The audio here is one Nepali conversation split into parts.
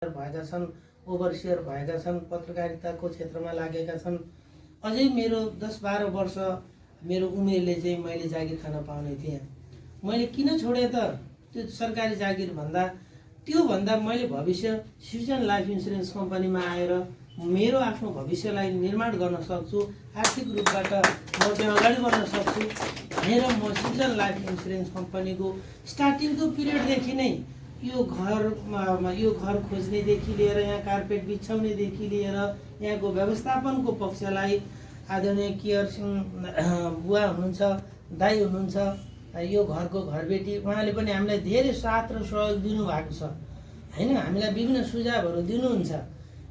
भएका छन्, ओभरसियर भएका छन्, पत्रकारिताको क्षेत्रमा लागेका छन्। अझै मेरो 10-12 वर्ष मेरो उमेरले चाहिँ मैले जागिर खान पाउने थिएँ। मैले किन छोडेँ त? त्यो सरकारी जागिर भन्दा त्योभन्दा मैले भविष्य सिटिजन लाइफ इन्सुरेन्स कम्पनीमा आएर मेरो आफ्नो भविष्यलाई निर्माण गर्न सक्छु, आर्थिक रूपबाट म चाहिँ अगाडि बढ्न सक्छु भनेर म सिटिजन लाइफ इन्सुरेन्स कम्पनीको स्टार्टिङको पिरियडदेखि नै यो घर खोज्नेदेखि लिएर यहाँ कार्पेट बिछाउनेदेखि लिएर यहाँको व्यवस्थापनको पक्षलाई आदरणीय केयर सिंह बुवा हुनुहुन्छ, दाई हुनुहुन्छ, यो घरको घरबेटी, उहाँले पनि हामीलाई धेरै साथ र सहयोग दिनुभएको छ हैन। हामीलाई विभिन्न सुझावहरू दिनुहुन्छ।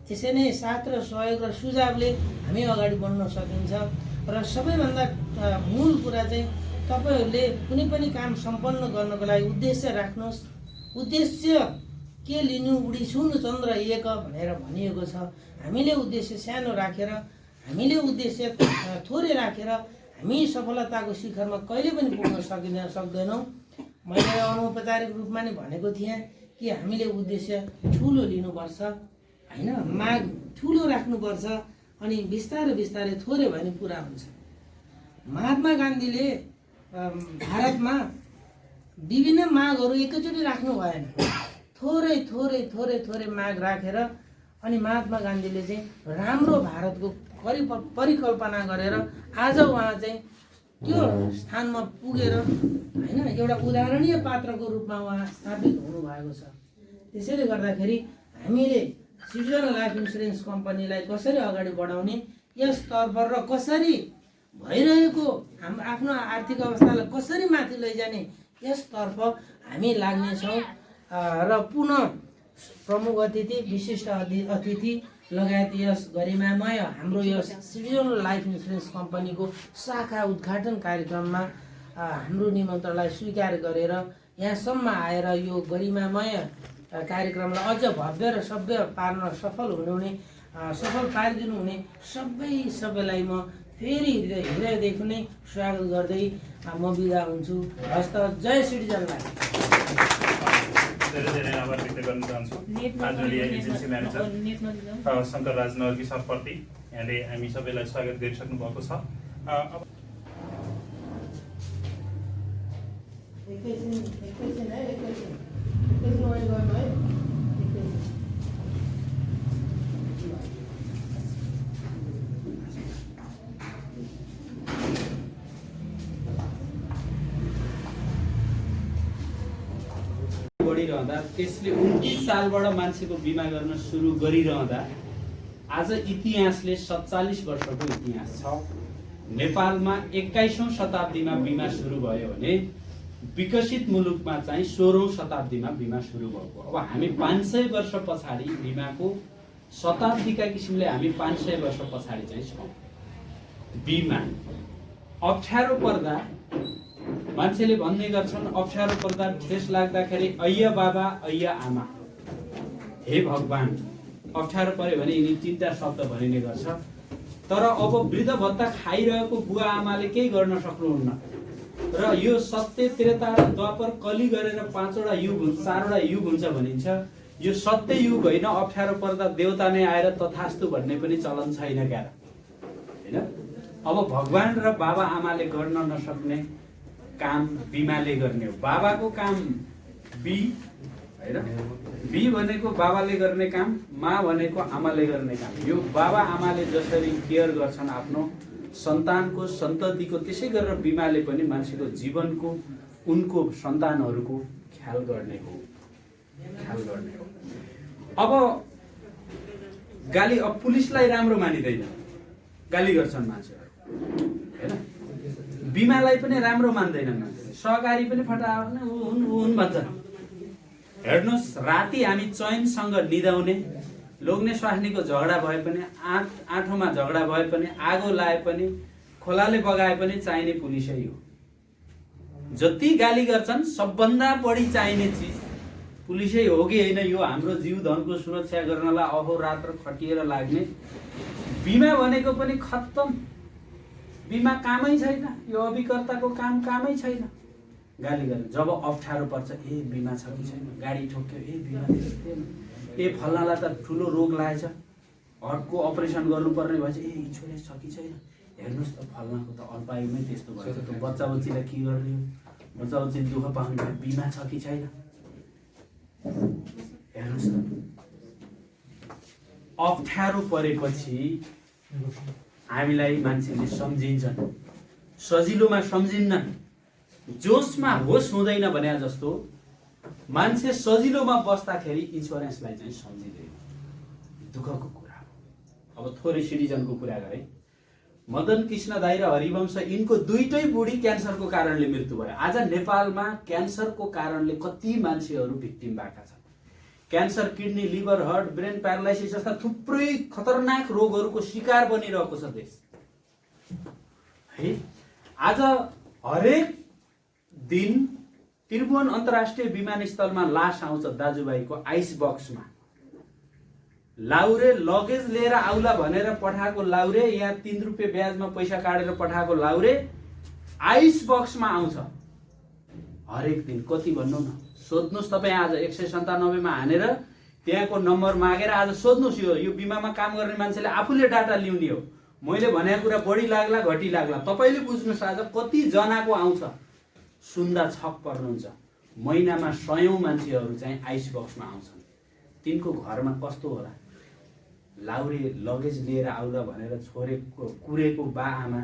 त्यसै नै साथ र सहयोग र सुझावले हामी अगाडि बढ्न सकिन्छ। र सबैभन्दा मूल कुरा चाहिँ तपाईहरूले कुनै पनि काम सम्पन्न गर्नको लागि उद्देश्य राख्नुहोस्। उद्देश्य के लिनु? उडी छुनु चन्द्र एक भनेर भनिएको छ। हामीले उद्देश्य सानो राखेर, हामीले उद्देश्य थोरै राखेर हामी सफलताको शिखरमा कहिले पनि पुग्न सक्दैनौँ। मैले अनौपचारिक रूपमा नै भनेको थिएँ कि हामीले उद्देश्य ठुलो लिनुपर्छ हैन, माग ठुलो राख्नुपर्छ, अनि बिस्तारै बिस्तारै थोरै भए पनि पुरा हुन्छ। महात्मा गान्धीले भारतमा विभिन्न मागहरू एकैचोटि राख्नु भएन, थोरै थोरै थोरै थोरै माग राखेर अनि महात्मा गान्धीले चाहिँ राम्रो भारतको परिकल्पना गरेर आज उहाँ चाहिँ त्यो स्थानमा पुगेर हैन एउटा उदाहरणीय पात्रको रूपमा उहाँ स्थापित हुनुभएको छ। त्यसैले गर्दाखेरि हामीले सिटिजन लाइफ इन्सुरेन्स कम्पनीलाई कसरी अगाडि बढाउने, यसतर्फ र कसरी भइरहेको आफ्नो आर्थिक अवस्थालाई कसरी माथि लैजाने, यसतर्फ हामी लाग्नेछौँ। र पुनः प्रमुख अतिथि, विशिष्ट अतिथि लगायत यस गरिमामय हाम्रो यस सिटिजन लाइफ इन्सुरेन्स कम्पनीको शाखा उद्घाटन कार्यक्रममा हाम्रो निमन्त्रणलाई स्वीकार गरेर यहाँसम्म आएर यो गरिमामय कार्यक्रमलाई अझ भव्य र सभ्य पार्न सफल पारिदिनु हुने सबैलाई म फेरि हृदयदेखि नै स्वागत गर्दै म बिदा हुन्छु। हस्त जय सिटिजन लाइफ। धेरै धेरै आभार व्यक्त गर्न चाहन्छु आदरणीय एजेन्सी म्यानेजर शङ्कर राज नर्की सरप्रति। यहाँले हामी सबैलाई स्वागत गरिसक्नु भएको छ। बढिरहँदा त्यसले 29 सालबाट मान्छेको बिमा गर्न सुरु गरिरहँदा आज इतिहासले 47 वर्षको इतिहास छ। नेपालमा 21औं शताब्दीमा बिमा सुरु भयो भने विकसित मुलुकमा चाहिँ 16औं शताब्दीमा बिमा सुरु भएको। अब हामी 500 वर्ष पछाडि बिमाको शताब्दीका किसिमले हामी 500 वर्ष पछाडि चाहिँ छौँ। बिमा अप्ठ्यारो पर्दा मान्छेले भन्ने गर्छन्, अप्ठ्यारो पर्दा ठेस लाग्दाखेरि अय्या बाबा अय्या आमा, हे भगवान। अप्ठ्यारो पर्यो भने यिनी 3टा शब्द भनिने गर्छ। तर अब वृद्ध भत्ता खाइरहेको बुवा आमाले केही गर्न सक्नुहुन्न र यो सत्य, त्रेता र द्वापर कली गरेर 5वटा युग हुन्छ, 4वटा युग हुन्छ भनिन्छ। यो सत्य युग होइन। अप्ठ्यारो पर्दा देवता नै आएर तथास्तु भन्ने पनि चलन छैन क्या हैन। अब भगवान र बाबा आमाले गर्न नसक्ने काम बिमाले गर्ने हो। बाबाको काम बी हैन, बी भनेको बाबाले गर्ने काम, मा भनेको आमाले गर्ने काम। यो बाबा आमाले जसरी केयर गर्छन् आफ्नो सन्तानको सन्ततिको, त्यसै गरेर बिमाले पनि मान्छेको जीवनको, उनको सन्तानहरूको ख्याल गर्ने हो। अब पुलिसलाई राम्रो मानिदैन, गाली गर्छन् मान्छेहरू हैन। बिमालाई पनि राम्रो मान्दैनन् मान्छेले, सहकारी पनि फटायो भने हुन भन्छन्। हेर्नुहोस्, राति हामी चैनसँग निदाउने, लोग्ने स्वास्नीको झगडा भए पनि, आँठोमा झगडा भए पनि, आगो लाए पनि, खोलाले बगाए पनि चाहिने पुलिसै हो। जति गाली गर्छन् सबभन्दा बढी चाहिने चिज पुलिसै हो कि होइन, यो हाम्रो जीव धनको सुरक्षा गर्नलाई अहोरात्र खटिएर लाग्ने। बिमा भनेको पनि खत्तम। बिमा कामै छैन, यो अभिकर्ताको कामै छैन। गाली गर्ने जब अप्ठ्यारो पर्छ, ए बिमा छ कि छैन, गाडी ठोक्यो, ए बिमा थिएन, ए फल्नालाई त ठुलो रोग लागेछ, हार्टको अपरेसन गर्नुपर्ने भएछ, ए इन्सुरेन्स छ कि छैन, हेर्नुहोस् त फल्नाको त अल्पायुमै त्यस्तो भएछ, त्यो बच्चा बच्चीलाई के गर्ने हो, बच्चा बच्ची दुःख पाउने भयो, बिमा छ कि छैन, हेर्नुहोस् त। अप्ठ्यारो परेपछि हामीलाई मान्छेले सम्झिन्छन्, सजिलोमा सम्झिन्नन्, जोसमा होस हुँदैन भने जस्तो मान्छे सजिलोमा बस्दाखेरि इन्सुरेन्सलाई चाहिँ सम्झिँदैन। दुःखको कुरा हो। अब थोरै सिटिजनको कुरा गरेँ, मदन कृष्ण दाई र हरिवंश यिनको दुईटै बुढी क्यान्सरको कारणले मृत्यु भयो। आज नेपालमा क्यान्सरको कारणले कति मान्छेहरू भिक्टिम भएका छन्। Cancer, kidney, liver, heart, brain paralysis जस्ता थुप्रै खतरनाक रोगहरूको शिकार बनिरहेको छ देश है। आज हरेक दिन त्रिभुवन अन्तर्राष्ट्रिय विमानस्थलमा लास आउँछ दाजुभाइको आइस बक्समा। लाउरे लगेज लिएर आउला भनेर पठाएको लाउरे, यहाँ 3 रुपियाँ ब्याजमा पैसा काटेर पठाएको लाउरे आइस बक्समा आउँछ हरेक दिन। कति भन्नु न, सोध्नुहोस् तपाईँ। आज 197 मा हानेर त्यहाँको नम्बर मागेर आज सोध्नुहोस्। यो बिमामा काम गर्ने मान्छेले आफूले डाटा ल्याउने हो। मैले भनेको कुरा बढी लाग्ला घटी लाग्ला तपाईँले बुझ्नुहोस्। आज कति जनाको आउँछ, सुन्दा छक पर्नुहुन्छ। महिनामा 100औं मान्छेहरू चाहिँ आइस बक्समा आउँछन्। तिनको घरमा कस्तो होला? लाउरे लगेज लिएर आउला भनेर कुरेको बा आमा,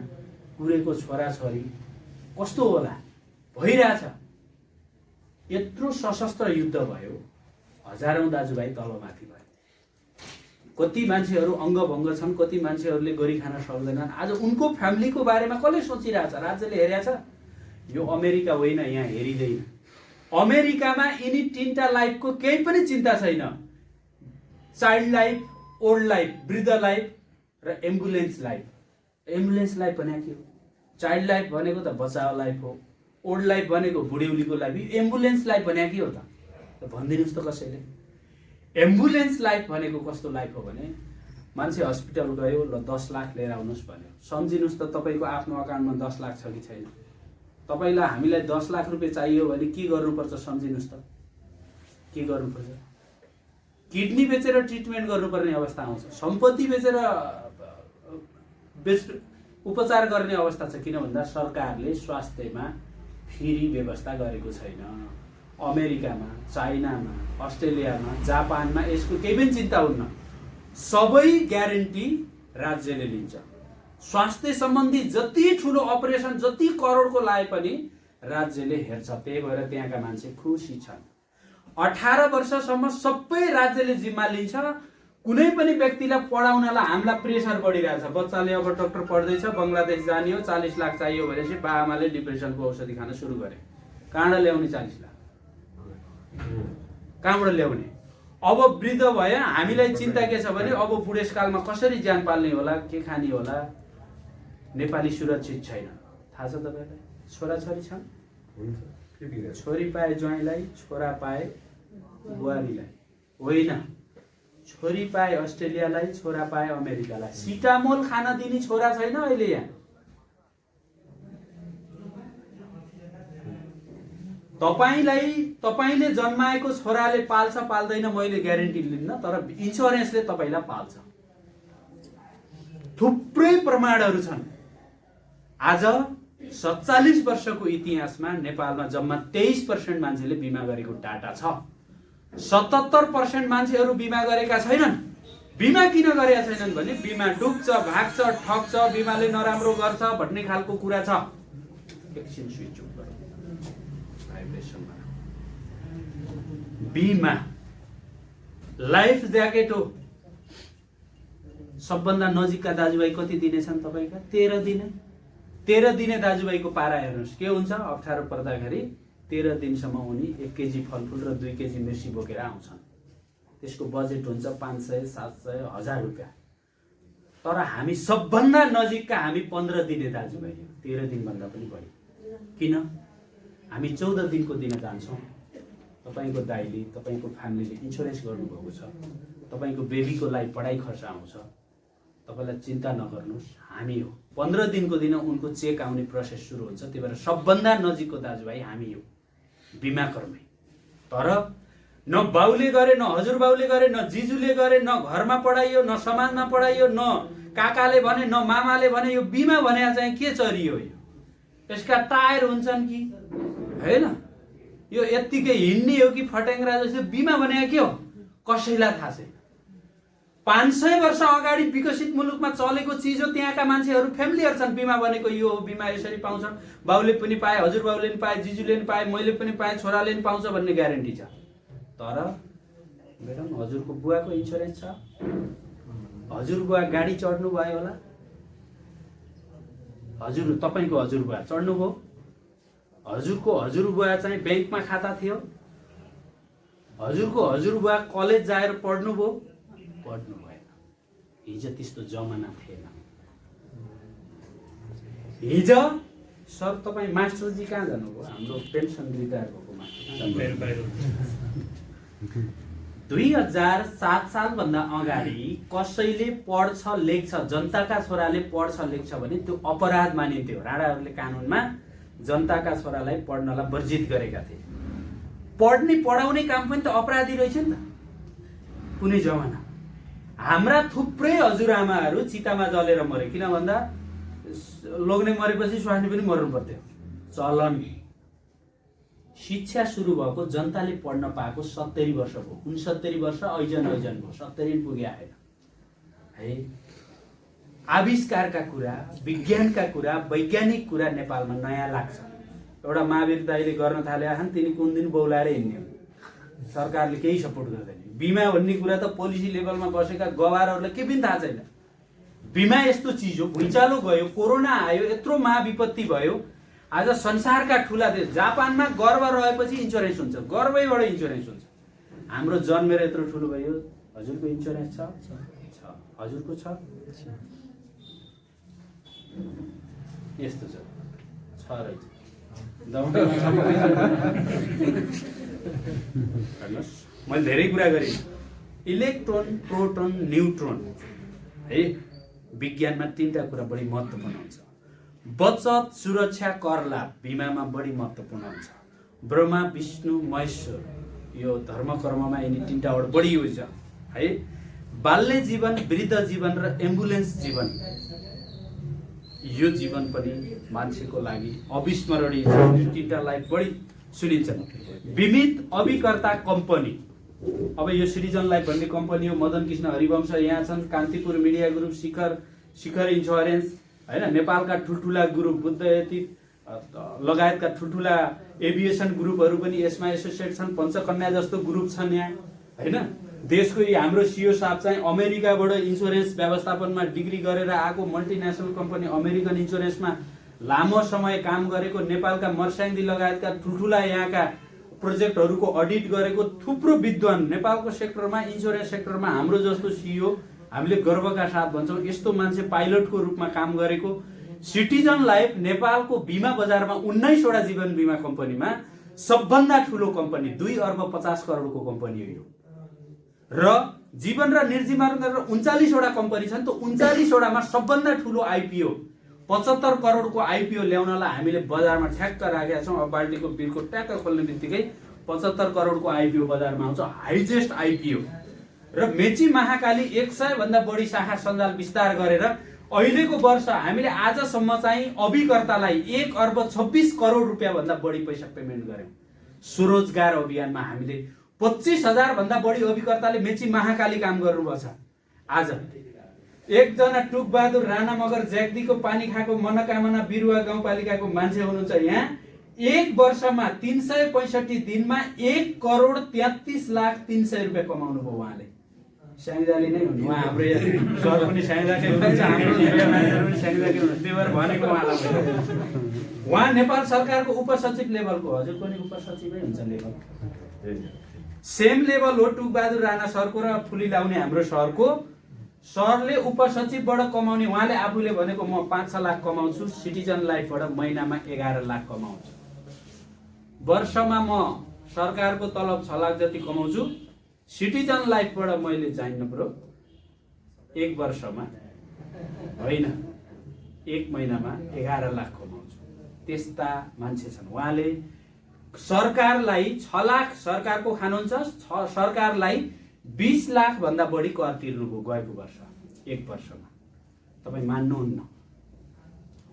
कुरेको छोराछोरी कस्तो होला? भइरहेछ। यत्रो सशस्त्र युद्ध भयो, हजारौं दाजुभाइ तलमाथि भयो, कति मान्छेहरू अङ्गभङ्ग छन्, कति मान्छेहरूले गरी खान सक्दैनन्। आज उनको फ्यामिलीको बारेमा कसले सोचिरहेछ? राज्यले हेरेछ? यो अमेरिका होइन, यहाँ हेरिँदैन। अमेरिकामा यिनी 3टा लाइफको केही पनि चिन्ता छैन। चाइल्ड लाइफ, ओल्ड लाइफ, वृद्ध लाइफ र एम्बुलेन्स लाइफ। एम्बुलेन्स लाइफ भने के हो? चाइल्ड लाइफ भनेको त बच्चाको लाइफ हो, ओल्ड लाइफ भनेको बुढ्यौलीको लाइफ। एम्बुलेन्स लाइफ भने के हो त भनिदिनुहोस् त कसैले। एम्बुलेन्स लाइफ भनेको कस्तो लाइफ हो भने, मान्छे हस्पिटल गयो, ल 10 लाख लिएर आउनुहोस् भन्यो। सम्झिनुहोस् त तपाईँको आफ्नो अकाउन्टमा 10 लाख छ कि छैन। तपाईँलाई हामीलाई 10 लाख रुपियाँ चाहियो भने के गर्नुपर्छ सम्झिनुहोस् त। के गर्नुपर्छ? किडनी बेचेर ट्रिटमेन्ट गर्नुपर्ने अवस्था आउँछ। सम्पत्ति बेचेर उपचार गर्ने अवस्था छ। किन भन्दा सरकारले स्वास्थ्यमा फ्री व्यवस्था गरेको छैन। अमेरिकामा, चाइनामा, अस्ट्रेलियामा, जापानमा यसको केही पनि चिन्ता हुन्न। सबै ग्यारेन्टी राज्यले लिन्छ। स्वास्थ्य सम्बन्धी जति ठुलो अपरेसन, जति करोडको लाए पनि राज्यले हेर्छ। त्यही भएर त्यहाँका मान्छे खुसी छन्। 18 वर्षसम्म सबै राज्यले जिम्मा लिन्छ। कुनै पनि व्यक्तिलाई पढाउनलाई हामीलाई प्रेसर बढिरहेछ। बच्चाले अब डाक्टर पढ्दैछ, बङ्गलादेश जाने हो, 40 लाख चाहियो भनेपछि बाआमाले डिप्रेसनको औषधि खान सुरु गरे। कहाँबाट ल्याउने 40 लाख? कहाँबाट ल्याउने? अब वृद्ध भयो, हामीलाई चिन्ता के छ भने अब बुढेसकालमा कसरी ज्यान पाल्ने होला, के खाने होला। नेपाली सुरक्षित छैन। थाहा छ तपाईँलाई? छोराछोरी छन्, छोरी पाए ज्वाइँलाई, छोरा पाए बुहारीलाई। होइन, छोरी पाए अस्ट्रेलियालाई, छोरा पाए अमेरिकालाई। सिटामोल खान दिने छोरा छैन अहिले यहाँ। तपाईले जन्माएको छोराले पाल्छ पाल्दैन मैले ग्यारेन्टी लिन्न, तर इन्सुरेन्सले तपाईलाई पाल्छ। थुप्रै प्रमाणहरू छन्। आज 47 वर्षको इतिहासमा नेपालमा जम्मा 23% मान्छेले बिमा गरेको डाटा छ। 77% मान्छेहरू बिमा गरेका छैनन्। बिमा किन गरेका छैनन् भने बिमा डुब्छ, भाग्छ, ठग्छ, बिमाले नराम्रो गर्छ भन्ने खालको कुरा छ। एकछिन स्विच अफ गरौँ, भाइब्रेसनमा। बिमा लाइफ ज्याकेट हो। सबभन्दा नजिकका दाजुभाइ कति दिने छन् तपाईँका? 13 दिने। 13 दिने दाजुभाइको पारा हेर्नुहोस् के हुन्छ। अप्ठ्यारो पर्दाखेरि 13 दिनसम्म उनी 1 केजी फलफुल र 2 केजी मिर्ची बोकेर आउँछन्। त्यसको बजेट हुन्छ 500, 700, 1000 रुपियाँ। तर हामी सबभन्दा नजिकका हामी 15 दिने दाजुभाइ, 13 दिनभन्दा पनि बढी। किन? हामी 14 दिनको दिन जान्छौँ। तपाईँको दाइले, तपाईँको फ्यामिलीले इन्सुरेन्स गर्नुभएको छ। तपाईँको बेबीको लागि पढाइ खर्च आउँछ। तपाईँलाई चिन्ता नगर्नुहोस्, हामी हो। 15 दिनको दिन उनको चेक आउने प्रोसेस सुरु हुन्छ। त्यही भएर सबभन्दा नजिकको दाजुभाइ हामी हो, बिमा कर्मी। तर न बाउले गरे, न हजुरबाउले गरे, न जिजुले गरे, न घरमा पढाइयो, न समाजमा पढाइयो, न काकाले भने, न मामाले भने। यो बिमा भने चाहिँ के चरियो? यो यसका टायर हुन्छन् कि हैन? यो यत्तिकै हिँड्ने हो कि फट्याङ्ग्रा जस्तो? बिमा भने के हो कसैलाई थाहा छैन। 500 वर्ष अगाडि विकसित मुलुकमा चलेको चिज हो। त्यहाँका मान्छेहरू फ्यामिलियर छन् बिमा भनेको यो हो, बिमा यसरी पाउँछ, बाउले पनि पाए, हजुरबाउले पनि पाए, जिजुले पनि पाए, मैले पनि पाएँ, छोराले पनि पाउँछ भन्ने ग्यारेन्टी छ। तर म्याडम हजुरको बुवाको इन्स्योरेन्स छ, हजुर बुवा गाडी चढ्नु भयो होला, हजुर तपाईको हजुरबुवा चढ्नुभयो, हजुरको हजुरबुवा चाहिँ ब्याङ्कमा खाता थियो, हजुरको हजुरबुवा कलेज जाएर पढ्नुभयो, पढ्नु भएन। हिजो त्यस्तो जमाना थिएन। हिजो सर तपाईँ मास्टरजी कहाँ जानुभयो? हाम्रो पेन्सन रिटायर भएकोमा 2007 सालभन्दा अगाडि कसैले पढ्छ लेख्छ, जनताका छोराले पढ्छ लेख्छ भने त्यो अपराध मानिन्थ्यो। राणाहरूले कानुनमा जनताका छोरालाई पढ्नलाई वर्जित गरेका थिए। पढ्ने पढाउने काम पनि त अपराधी रहेछ नि त कुनै जमाना। हाम्रा थुप्रै हजुरआमाहरू चितामा जलेर मरे। किन भन्दा लोग्ने मरेपछि स्वास्नी पनि मर्नु पर्थ्यो, चलन। शिक्षा सुरु भएको जनताले पढ्न पाएको 70 वर्ष भयो। 69 वर्ष ऐजन भयो, 70 पुगे आएन है। आविष्कारका कुरा, विज्ञानका कुरा, वैज्ञानिक कुरा नेपालमा नयाँ लाग्छ। एउटा महावीर दाइले गर्न थाले हन्, तिनी कुन दिन बौलाएर हिँड्ने हो, सरकारले केही सपोर्ट गर्दैन। बिमा भन्ने कुरा त पोलिसी लेभलमा बसेका गवारहरूलाई के पनि थाहा छैन। बिमा यस्तो चिज हो, भुइँचालो गयो, कोरोना आयो, यत्रो महाविपत्ति भयो। आज संसारका ठुला देश जापानमा गर्भ रहेपछि इन्स्योरेन्स हुन्छ, गर्भैबाट इन्स्योरेन्स हुन्छ। हाम्रो जन्मेर यत्रो ठुलो भयो। हजुरको इन्स्योरेन्स छ? हजुरको छ? यस्तो छ रहेछ। मैले धेरै कुरा गरेँ। इलेक्ट्रोन, प्रोटोन, न्युट्रोन है। विज्ञानमा 3टा कुरा बढी महत्त्वपूर्ण हुन्छ। बचत, सुरक्षा, कर लाभ बिमामा बढी महत्त्वपूर्ण हुन्छ। ब्रह्मा, विष्णु, महेश्वर यो धर्म कर्ममा यिनी 3टाबाट बढी हुन्छ है। बाल्य जीवन, वृद्ध जीवन र एम्बुलेन्स जीवन, यो जीवन पनि मान्छेको लागि अविस्मरणीय छ। यो 3टालाई बढी सुनिन्छन्। बीमित अभिकर्ता कम्पनी, अब यो सिटिजन लाइफ भन्ने कम्पनी हो। मदन कृष्ण हरिवंश यहाँ छन्, कान्तिपुर मिडिया ग्रुप, शिखर इन्स्योरेन्स हैन, नेपालका ठुल्ठुला ग्रुप, बुद्धयती लगायतका ठुल्ठुला एभिएसन ग्रुपहरू पनि यसमा एसोसिएट छन्। पञ्चकन्या जस्तो ग्रुप छन् यहाँ हैन। देशको हाम्रो सिओ साहब चाहिँ अमेरिकाबाट इन्स्योरेन्स व्यवस्थापनमा डिग्री गरेर आएको, मल्टिनेसनल कम्पनी अमेरिकन इन्स्योरेन्समा लामो समय काम गरेको, नेपालका मर्स्याङ्दी लगायतका ठुल्ठुला यहाँका प्रोजेक्टहरूको अडिट गरेको थुप्रो विद्वान नेपालको सेक्टरमा, इन्स्योरेन्स सेक्टरमा हाम्रो जस्तो सिइओ हामीले गर्वका साथ भन्छौँ। यस्तो मान्छे पाइलटको रूपमा काम गरेको सिटिजन लाइफ नेपालको बिमा बजारमा 19वटा जीवन बिमा कम्पनीमा सबभन्दा ठुलो कम्पनी, 2 अर्ब 50 करोडको कम्पनी हो यो। र जीवन र निर्जीवन गरेर 39वटा कम्पनी छन्। त 39वटामा सबभन्दा ठुलो आइपिओ 75 करोडको आइपिओ ल्याउनलाई हामीले बजारमा ठ्याक्क राखेका छौँ। अब बाल्टीको बिलको ट्याक्क खोल्ने बित्तिकै 75 करोडको आइपिओ बजारमा आउँछ, हाइजेस्ट आइपिओ। र मेची महाकाली 100 भन्दा बढी शाखा सञ्जाल विस्तार गरेर अहिलेको वर्ष हामीले आजसम्म चाहिँ अभिकर्तालाई 1 अर्ब 26 करोड रुपियाँ भन्दा बढी पैसा पेमेन्ट गर्यौं। स्वरोजगार अभियानमा हामीले 25,000 भन्दा बढी अभिकर्ताले मेची महाकाली काम गर्नुभएको छ। आज एकजना टुकबहादुर राणा मगर ज्याक्दीको पानी खाएको मनोकामना बिरुवा गाउँपालिकाको मान्छे हुनुहुन्छ यहाँ। 1 वर्षमा 365 दिनमा 1 करोड 33 लाख 300 रुपियाँ कमाउनु भयो उहाँले। स्याङ्जाले नै हुनु, उहाँ हाम्रो सर पनि स्याङ्जाकै हुनुहुन्छ, हाम्रो मिडिया म्यानेजर पनि स्याङ्जाकै हुनुहुन्छ। त्यही भएर भनेको उहाँलाई। उहाँ नेपाल सरकारको उपसचिव लेभलको, हजुर पनि उपसचिवै हुन्छ लेभल, सेम लेभल हो टुकबहादुर राणा सरको र फुली लाउने हाम्रो सरको। सरले उपसचिवबाट कमाउने, उहाँले आफूले भनेको म 5-6 लाख कमाउँछु, सिटिजन लाइफबाट महिनामा 11 लाख कमाउँछु। वर्षमा म सरकारको तलब 6 लाख जति कमाउँछु, सिटिजन लाइफबाट मैले जान्नु पर्यो 1 वर्षमा होइन 1 महिनामा 11 लाख कमाउँछु। त्यस्ता मान्छे छन्। उहाँले सरकारलाई 6 लाख सरकारको खानुहुन्छ, सरकारलाई 20 लाख भन्दा बढी कर तिर्नुभयो गएको वर्ष, एक वर्षमा। तपाईँ मान्नुहुन्न,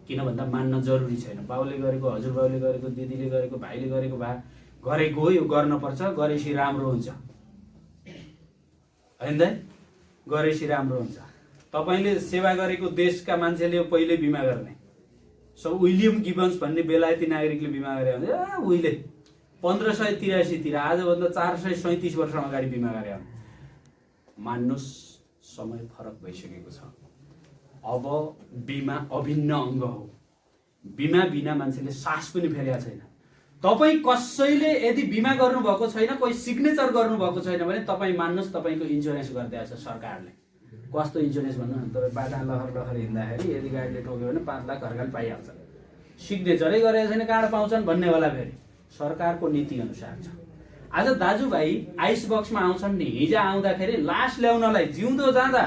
किन भन्दा मान्न जरुरी छैन। बाउले गरेको, हजुरबाउले गरेको, दिदीले गरेको, भाइले गरेको भए गरेको यो गर्नुपर्छ, गरेपछि राम्रो हुन्छ हैन त? गरेपछि राम्रो हुन्छ। तपाईले सेवा गरेको देशका मान्छेले यो पहिले बिमा गर्ने। सब विलियम गिबन्स भन्ने बेलायती नागरिकले बिमा गरे भने उहिले 1583 तिर, आजभन्दा 437 वर्ष अगाडि बिमा गरे। मान्नुस्, समय फरक भइसकेको छ। अब बिमा अभिन्न अङ्ग हो। बिमा बिना मान्छेले सास पनि फेरेको छैन। तपाईँ कसैले यदि बिमा गर्नुभएको छैन, कोही सिग्नेचर गर्नुभएको छैन भने तपाईँ मान्नुहोस् तपाईँको इन्सुरेन्स गरिदिएको छ सरकारले। कस्तो इन्सुरेन्स भन्नु, तपाईँ बाटा लहर लहर हिँड्दाखेरि यदि गाडीले ठोक्यो भने 5 लाख घरकाल पाइहाल्छ। सिग्नेचरै गरेको छैन कहाँ पाउँछन् भन्ने होला। फेरि सरकारको नीति अनुसार छ। आज दाजुभाइ आइस बक्समा आउँछन् नि, हिजो आउँदाखेरि लास ल्याउनलाई जिउँदो जाँदा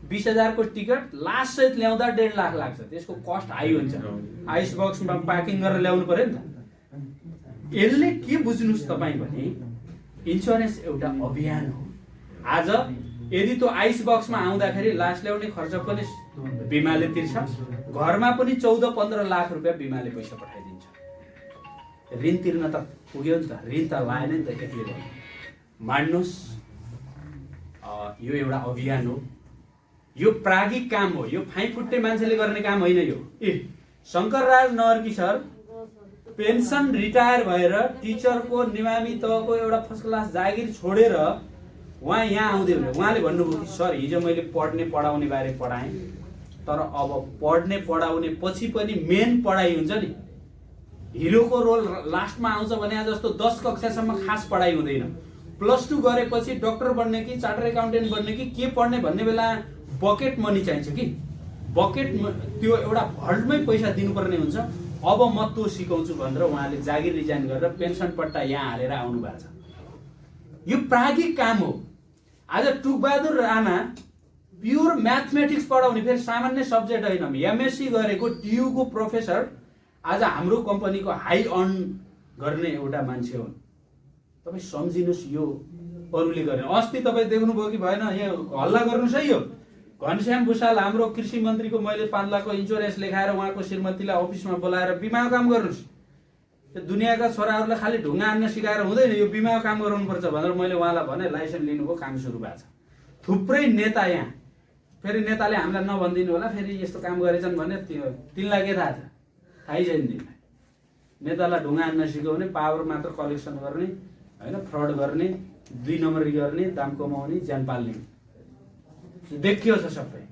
20,000 को टिकट, लास सहित ल्याउँदा 1.5 लाख लाग्छ। त्यसको कस्ट हाई हुन्छ। आइस बक्समा पार्किङ गरेर ल्याउनु पर्यो नि त। यसले के बुझ्नुस् तपाईँ भने इन्सुरेन्स एउटा अभियान हो। आज यदि त्यो आइस बक्समा आउँदाखेरि लास ल्याउने खर्च पनि बिमाले तिर्छ, घरमा पनि 14-15 लाख रुपियाँ बिमाले पैसा पठाइदिन्छ। ऋण तिर्न त पुग्यो नि त, ऋण त लाएन नि त। एक्लै मान्नुहोस्, यो एउटा अभियान हो। यो प्राज्ञिक काम हो। यो फाइफुट्टे मान्छेले गर्ने काम होइन। यो शङ्करराज नर्की सर पेन्सन रिटायर भएर टिचरको निमामी तहको एउटा फर्स्ट क्लास जागिर छोडेर उहाँ यहाँ आउँदै हुनु। उहाँले भन्नुभयो कि सर हिजो मैले पढ्ने पढाउने बारे पढाएँ, तर अब पढ्ने पढाउने पछि पनि मेन पढाइ हुन्छ नि। हिरोको रोल लास्टमा आउँछ भने जस्तो 10 कक्षासम्म खास पढाइ हुँदैन। +2 गरेपछि डक्टर बन्ने कि चार्टर एकाउन्टेन्ट बन्ने कि के पढ्ने भन्ने बेला बकेट मनी चाहिन्छ कि बकेट त्यो एउटा भल्टमै पैसा दिनुपर्ने हुन्छ। अब म त्यो सिकाउँछु भनेर उहाँले जागिर रिजाइन गरेर पेन्सन पट्टा यहाँ हालेर आउनु भएको छ। यो प्राज्ञिक काम हो। आज टुकबहादुर राणा प्योर म्याथमेटिक्स पढाउने, फेरि सामान्य सब्जेक्ट होइन, एमएससी गरेको टियुको प्रोफेसर आज हाम्रो कम्पनीको हाई अर्न गर्ने एउटा मान्छे हुन्। तपाईँ सम्झिनुहोस्, यो अरूले गर्ने। अस्ति तपाईँ देख्नुभयो कि भएन, यहाँ हल्ला गर्नुहोस् है। यो घनश्याम भुषाल हाम्रो कृषि मन्त्रीको मैले 5 लाखको इन्सुरेन्स लेखाएर उहाँको श्रीमतीलाई अफिसमा बोलाएर बिमाको काम गर्नुहोस्। यो दुनियाँका छोराहरूलाई खालि ढुङ्गा हान्न सिकाएर हुँदैन, यो बिमाको काम गराउनुपर्छ भनेर मैले उहाँलाई भने, लाइसेन्स लिनुभयो, काम सुरु भएको छ। थुप्रै नेता यहाँ, फेरि नेताले हामीलाई नभनिदिनु होला फेरि यस्तो काम गरेछन् भने तिनलाई के थाहा छ? थाहै छैन तिनलाई। नेतालाई ढुङ्गा हान्न सिकाउने, पावर मात्र कलेक्सन गर्ने होइन, फ्रड गर्ने, 2 नम्बरी गर्ने, दाम कमाउने, ज्यान पाल्ने देखियो छ सबै।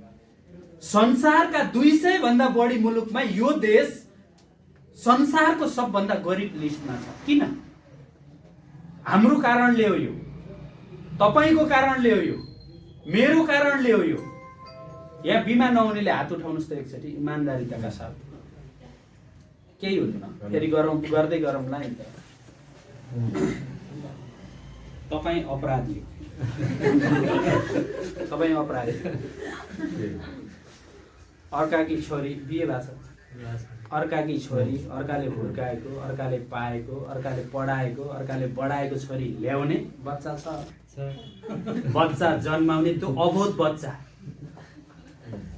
संसारका 200 भन्दा बढी मुलुकमा यो देश संसारको सबभन्दा गरिब लिस्टमा छ। किन? हाम्रो कारणले हो यो, तपाईको कारणले हो यो, मेरो कारणले हो यो। यहाँ बिमा नहुनेले हात उठाउनुहोस् त एकचोटि इमानदारीका साथ। केही हुँदैन, फेरि गरौँ, गर्दै गरौँला नि त। तपाईँ अपराधी, तपाईँ अपराधी। अर्काकी छोरी बिहे भएको छ, अर्काकी छोरी, अर्काले हुर्काएको, अर्काले पाएको, अर्काले पढाएको, अर्काले बढाएको छोरी ल्याउने बच्चा छ। बच्चा जन्माउने त्यो अबोध बच्चा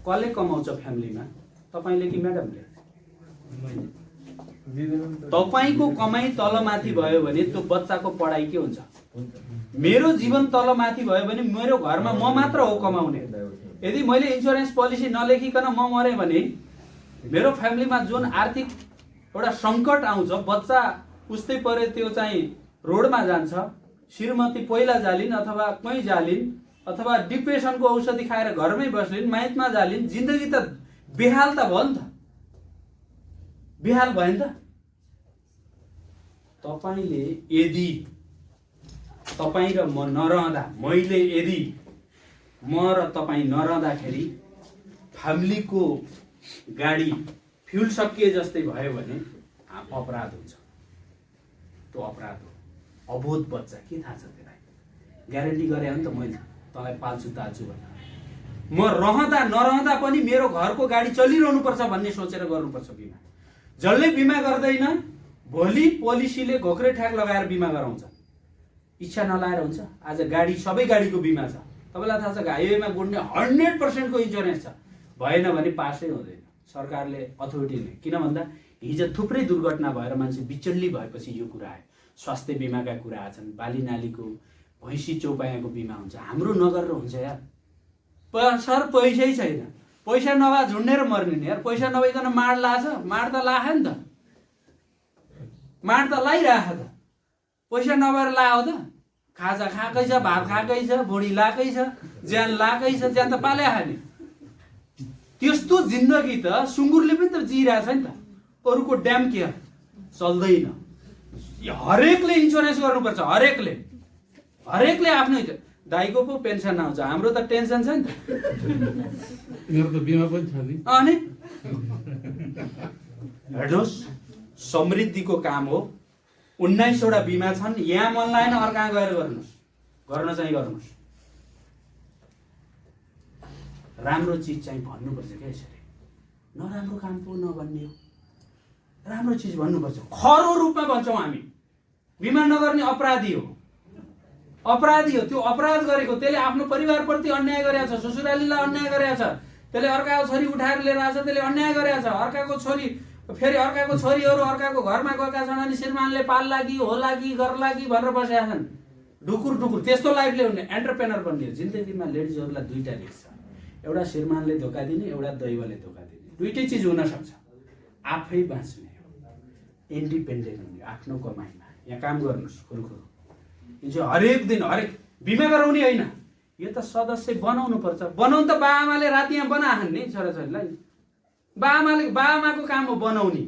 कसले कमाउँछ फ्यामिलीमा? तपाईँले कि म्याडमले? तपाईँको कमाई तलमाथि भयो भने त्यो बच्चाको पढाइ के हुन्छ? मेरो जीवन तलमाथि भयो भने मेरो घरमा म मात्र हो कमाउने। यदि मैले इन्सुरेन्स पोलिसी नलेखिकन म मरेँ भने मेरो फ्यामिलीमा जुन आर्थिक एउटा सङ्कट आउँछ, बच्चा उस्तै परे त्यो चाहिँ रोडमा जान्छ, श्रीमती पहिला जालिन् अथवा कहीँ जालिन्, अथवा डिप्रेसनको औषधि खाएर घरमै बस्लिन्, माइतमा जालिन्, जिन्दगी त बेहाल त भयो नि त, बेहाल भयो नि त। तपाईँले यदि तपाईँ र म नरहँदा, मैले यदि म र तपाईँ नरहँदाखेरि फ्यामिलीको गाडी फ्युल सकिए जस्तै भयो भने अपराध हुन्छ। त्यो अपराध हो। अबोध बच्चा के थाहा छ त्यसलाई? ग्यारेन्टी गरे हो नि त मैले तँलाई पाल्छु ताल्छु भनेर। म रहँदा नरहँदा पनि मेरो घरको गाडी चलिरहनु पर्छ भन्ने सोचेर गर्नुपर्छ बिमा। जसले बिमा गर्दैन भोलि पोलिसीले घोक्रे ठ्याक लगाएर बिमा गराउँछ, इच्छा नलाएर हुन्छ। आज गाडी सबै गाडीको बिमा छ, तपाईँलाई थाहा छ हाइवेमा गुड्ने 100% को इन्सुरेन्स छ, भएन भने पासै हुँदैन सरकारले अथोरिटीले। किन भन्दा हिजो थुप्रै दुर्घटना भएर मान्छे बिचल्ली भएपछि यो कुरा आयो। स्वास्थ्य बिमाका कुरा आछन्, बाली नालीको भैँसी चौपायाको बिमा हुन्छ, हाम्रो नगरेर हुन्छ यार। सर पैसै छैन, पैसा नभए झुन्डेर मर्ने नि यार। पैसा नभइकन माड लाछ, माड त लाख नि त, माड त लाइरहेको त, पैसा नभएर लाओ त। खाजा खाएकै छ, भात खाएकै छ, बुढी लाएकै छ, ज्यान लाएकै छ, ज्यान त पाले हाल्ने। त्यस्तो जिन्दगी त सुँगुरले पनि त जिइरहेछ नि त। अरूको ड्याम के चल्दैन। हरेकले इन्सुरेन्स गर्नुपर्छ, हरेकले आफ्नै। दाइको पो पेन्सन आउँछ, हाम्रो त टेन्सन छ नि त। मेरो त बिमा पनि छ नि। अनि हेर्नुहोस्, समृद्धिको काम हो। 19 वटा बिमा छन्, यहाँ मन लागेन अर्का गएर गर्नुहोस्, गर्न चाहिँ गर्नुहोस्। राम्रो चिज चाहिँ भन्नुपर्छ क्या यसरी, नराम्रो काम पो नभन्ने हो, राम्रो चिज भन्नुपर्छ। खरो रूपमा भन्छौँ हामी, बिमा नगर्ने अपराधी हो, अपराधी हो। त्यो अपराध गरेको, त्यसले आफ्नो परिवारप्रति अन्याय गरेको छ, ससुरालीलाई अन्याय गरेको छ, त्यसले अर्काको छोरी उठाएर लिएर आएको छ, त्यसले अन्याय गरेको छ। अर्काको छोरी, फेरि अर्काको छोरीहरू अर्काको घरमा गएका छन् अनि श्रीमानले पाल्ला कि होला कि गर्ला कि भनेर बसेका छन्। ढुकुर त्यस्तो लाइफ ल्याउने एन्टरप्रेनर बन्ने। जिन्दगीमा लेडिजहरूलाई दुईटा रिस्क छ, एउटा श्रीमानले धोका दिने, एउटा दैवले धोका दिने। दुईटै चिज हुन सक्छ। आफै बाँच्ने हो, इन्डिपेन्डेन्ट हुने, आफ्नो कमाइमा। यहाँ काम गर्नुहोस् खुरुखुरु। हरेक दिन हरेक बिमा गराउने होइन, यो त सदस्य बनाउनु पर्छ। बनाउनु त बाआमाले राति यहाँ बनाहान् नि छोराछोरीलाई। बाआमाको काम हो बनाउने,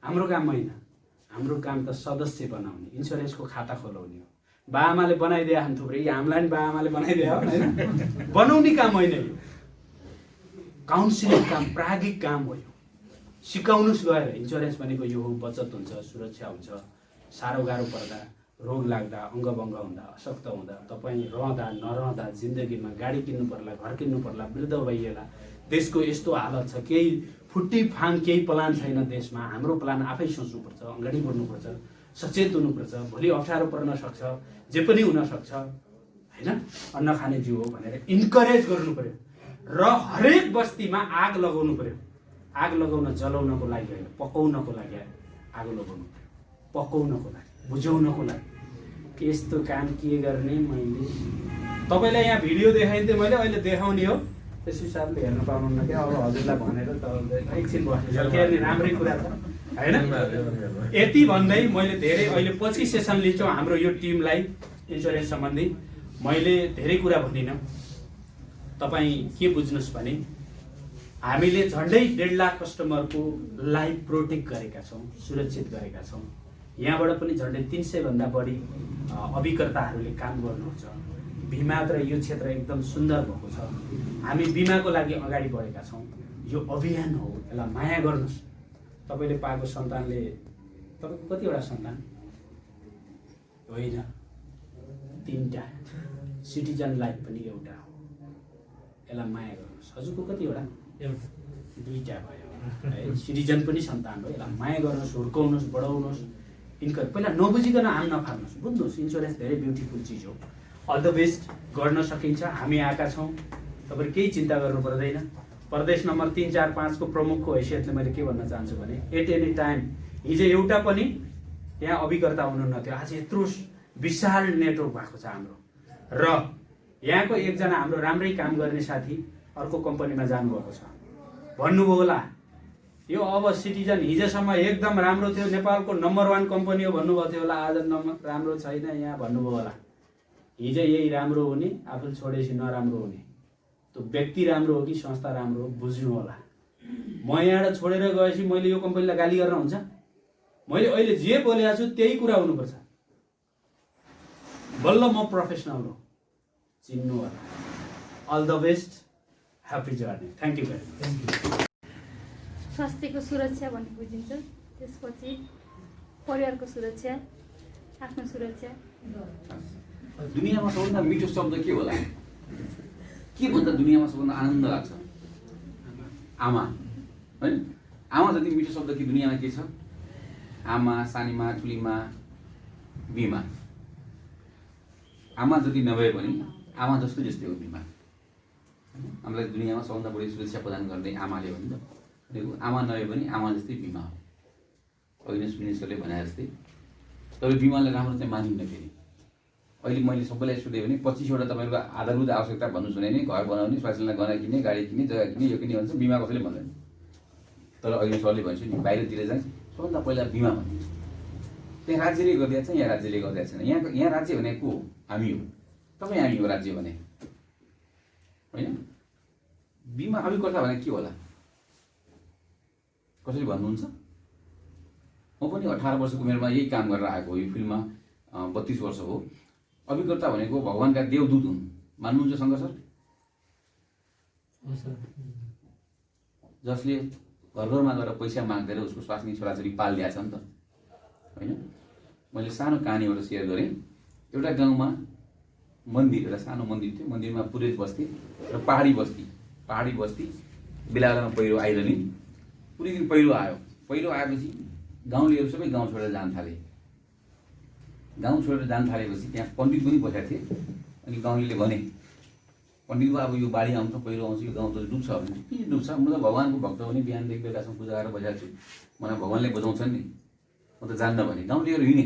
हाम्रो काम होइन। हाम्रो काम त सदस्य बनाउने, इन्सुरेन्सको खाता खोलाउने हो। बाआमाले बनाइदिए हान् थुप्रै, हामीलाई नि बाआमाले बनाइदिए हो होइन। बनाउने काम होइन यो, काउन्सिलिङ काम, प्राज्ञिक काम हो यो। सिकाउनुहोस् गएर। इन्सुरेन्स भनेको यो हो, बचत हुन्छ, सुरक्षा हुन्छ। साह्रो गाह्रो पर्दा, रोग लाग्दा, अङ्गभङ्ग हुँदा, अशक्त हुँदा, तपाईँ रहँदा नरहँदा, जिन्दगीमा गाडी किन्नु पर्ला, घर किन्नु पर्ला, वृद्ध भइएला, देशको यस्तो हालत छ, केही फुट्टीफाङ केही प्लान छैन देशमा। हाम्रो प्लान आफै सोच्नुपर्छ, अगाडि बढ्नुपर्छ, सचेत हुनुपर्छ। भोलि अप्ठ्यारो पर्न सक्छ, जे पनि हुन सक्छ होइन। अन्न खाने जीव हो भनेर इन्करेज गर्नु पर्यो र हरेक बस्तीमा आग लगाउनु पर्यो। आग लगाउन जलाउनको लागि होइन, पकाउनको लागि आगो लगाउनु पर्यो, पकाउनको लागि, बुझाउनको लागि। यस्तो काम के गर्ने। मैले तपाईँलाई यहाँ भिडियो देखाइन्थेँ, मैले अहिले देखाउने हो, त्यस हिसाबले हेर्न पाउनुहुन्न क्या। अब हजुरलाई भनेर तपाईँले एकछिन बस्नु हेर्ने राम्रै कुरा छ होइन। यति भन्दै मैले धेरै अहिले 25 सेसन लिन्छौँ हाम्रो यो टिमलाई इन्सुरेन्स सम्बन्धी। मैले धेरै कुरा भनिनँ। तपाईँ के बुझ्नुहोस् भने हामीले झन्डै 1.5 लाख कस्टमरको लाइफ प्रोटेक्ट गरेका छौँ, सुरक्षित गरेका छौँ। यहाँबाट पनि झन्डै 300 भन्दा बढी अभिकर्ताहरूले काम गर्नुहुन्छ। बिमा र यो क्षेत्र एकदम सुन्दर भएको छ। हामी बिमाको लागि अगाडि बढेका छौँ। यो अभियान हो, यसलाई माया गर्नुहोस्। तपाईँले पाएको सन्तानले, तपाईँको कतिवटा सन्तान होइन, 3टा, सिटिजन लाइफ पनि एउटा हो, यसलाई माया गर्नुहोस्। हजुरको कतिवटा? 2टा भयो है। सिटिजन पनि सन्तान हो, यसलाई माया गर्नुहोस्, हुर्काउनुहोस्, बढाउनुहोस्। पहिला नबुझिकन आम नफाल्नुहोस्, बुझ्नुहोस्। इन्सुरेन्स धेरै ब्युटिफुल चिज हो। All the best. गर्न सकिन्छ, हामी आएका छौँ, तपाईँले केही चिन्ता गर्नु पर्दैन। प्रदेश नम्बर 3, 4, 5 को प्रमुखको हैसियतले मैले के भन्न चाहन्छु भने एट एनी टाइम हिजो एउटा पनि यहाँ अभिकर्ता हुनुहुन्न थियो, आज यत्रो विशाल नेटवर्क भएको छ हाम्रो। र यहाँको एकजना हाम्रो राम्रै काम गर्ने साथी अर्को कम्पनीमा जानुभएको छ, भन्नुभयो होला यो अब सिटिजन हिजोसम्म एकदम राम्रो थियो, नेपालको नम्बर 1 कम्पनी हो भन्नुभएको थियो होला, आज राम्रो छैन यहाँ भन्नुभयो होला। हिजो यही राम्रो हुने, आफूले छोडेपछि नराम्रो हुने, त्यो व्यक्ति राम्रो हो कि संस्था राम्रो हो बुझ्नु होला। म यहाँबाट छोडेर गएपछि मैले यो कम्पनीलाई गाली गर्न हुन्छ? मैले अहिले जे बोलेको छु त्यही कुरा हुनुपर्छ। बल्ल म प्रोफेसनल हो, चिन्नु होला। All the best, happy journey. Thank you very much. स्वास्थ्यको सुरक्षा भन्ने बुझिन्छ, त्यसपछि परिवारको सुरक्षा, आफ्नो सुरक्षा। दुनियाँमा सबभन्दा मिठो शब्द के होला? के भन्दा दुनियाँमा सबभन्दा आनन्द लाग्छ? आमा होइन। आमा जति मिठो शब्द कि दुनियाँमा के छ? आमा, सानीमा, ठुलीमा बिमा। आमा जति नभए पनि आमा जस्तै हो बिमा। हामीलाई दुनियाँमा सबभन्दा बढी सुरक्षा प्रदान गर्ने आमाले हो नि त। आमा नभए पनि आमा जस्तै बिमा हो। अघि नै सुनिल सरले भने जस्तै तर बिमालाई राम्रो चाहिँ मानिन्न। फेरि अहिले मैले सबैलाई सोधेँ भने 25 वटा तपाईँको आधारभूत आवश्यकता भन्नु सुने नि, घर बनाउने, स्वास्थ्यलाई गहना किन्ने, गाडी किन्ने, जग्गा किन्ने, यो किन्ने भन्छ, बिमा कसैले भन्दैन। तर अहिले सरले भन्छु नि, बाहिरतिर चाहिँ सबभन्दा पहिला बिमा भनिन्छ। त्यहाँ राज्यले गरिदिएको छ, यहाँ राज्यले गरिदिएको छैन। यहाँ राज्य भने को हो? हामी हो। तपाईँ हामी हो राज्य भने, होइन? बिमा अभिकर्ता भने के होला? कसैले भन्नुहुन्छ? म पनि 18 वर्षको उमेरमा यही काम गरेर आएको हो। यो फिल्डमा 32 वर्ष हो। अभिकर्ता भनेको भगवानका देवदूत हुन्। मान्नुहुन्छ शङ्कर सर? जसले घर घरमा गएर पैसा माग्दैन उसको स्वास्नी छोराछोरी पालिदिएको छ नि त, होइन? मैले सानो कहानी एउटा सेयर गरेँ। एउटा गाउँमा मन्दिर, एउटा सानो मन्दिर थियो। मन्दिरमा पुरै बस्ती र पहाडी बस्ती बेला बेलामा पहिरो आइरहने। पुरै दिन पहिरो आयो। पहिरो आएपछि गाउँलेहरू सबै गाउँ छोडेर जान थाले। गाउँ छोडेर जान थालेपछि त्यहाँ पण्डित पनि बसेका थिए। अनि गाउँलेले भने, पण्डितको अब यो बाढी आउँछ, पहिरो आउँछ, यो गाउँ त डुब्छ भने। किन डुब्छ? म त भगवान्को भक्त हो नि, बिहानदेखि बेलुकासम्म पूजा गरेर बजाएको छु, मलाई भगवान्ले बचाउँछन् नि, म त जान्न भने। गाउँलेहरू हिँडे।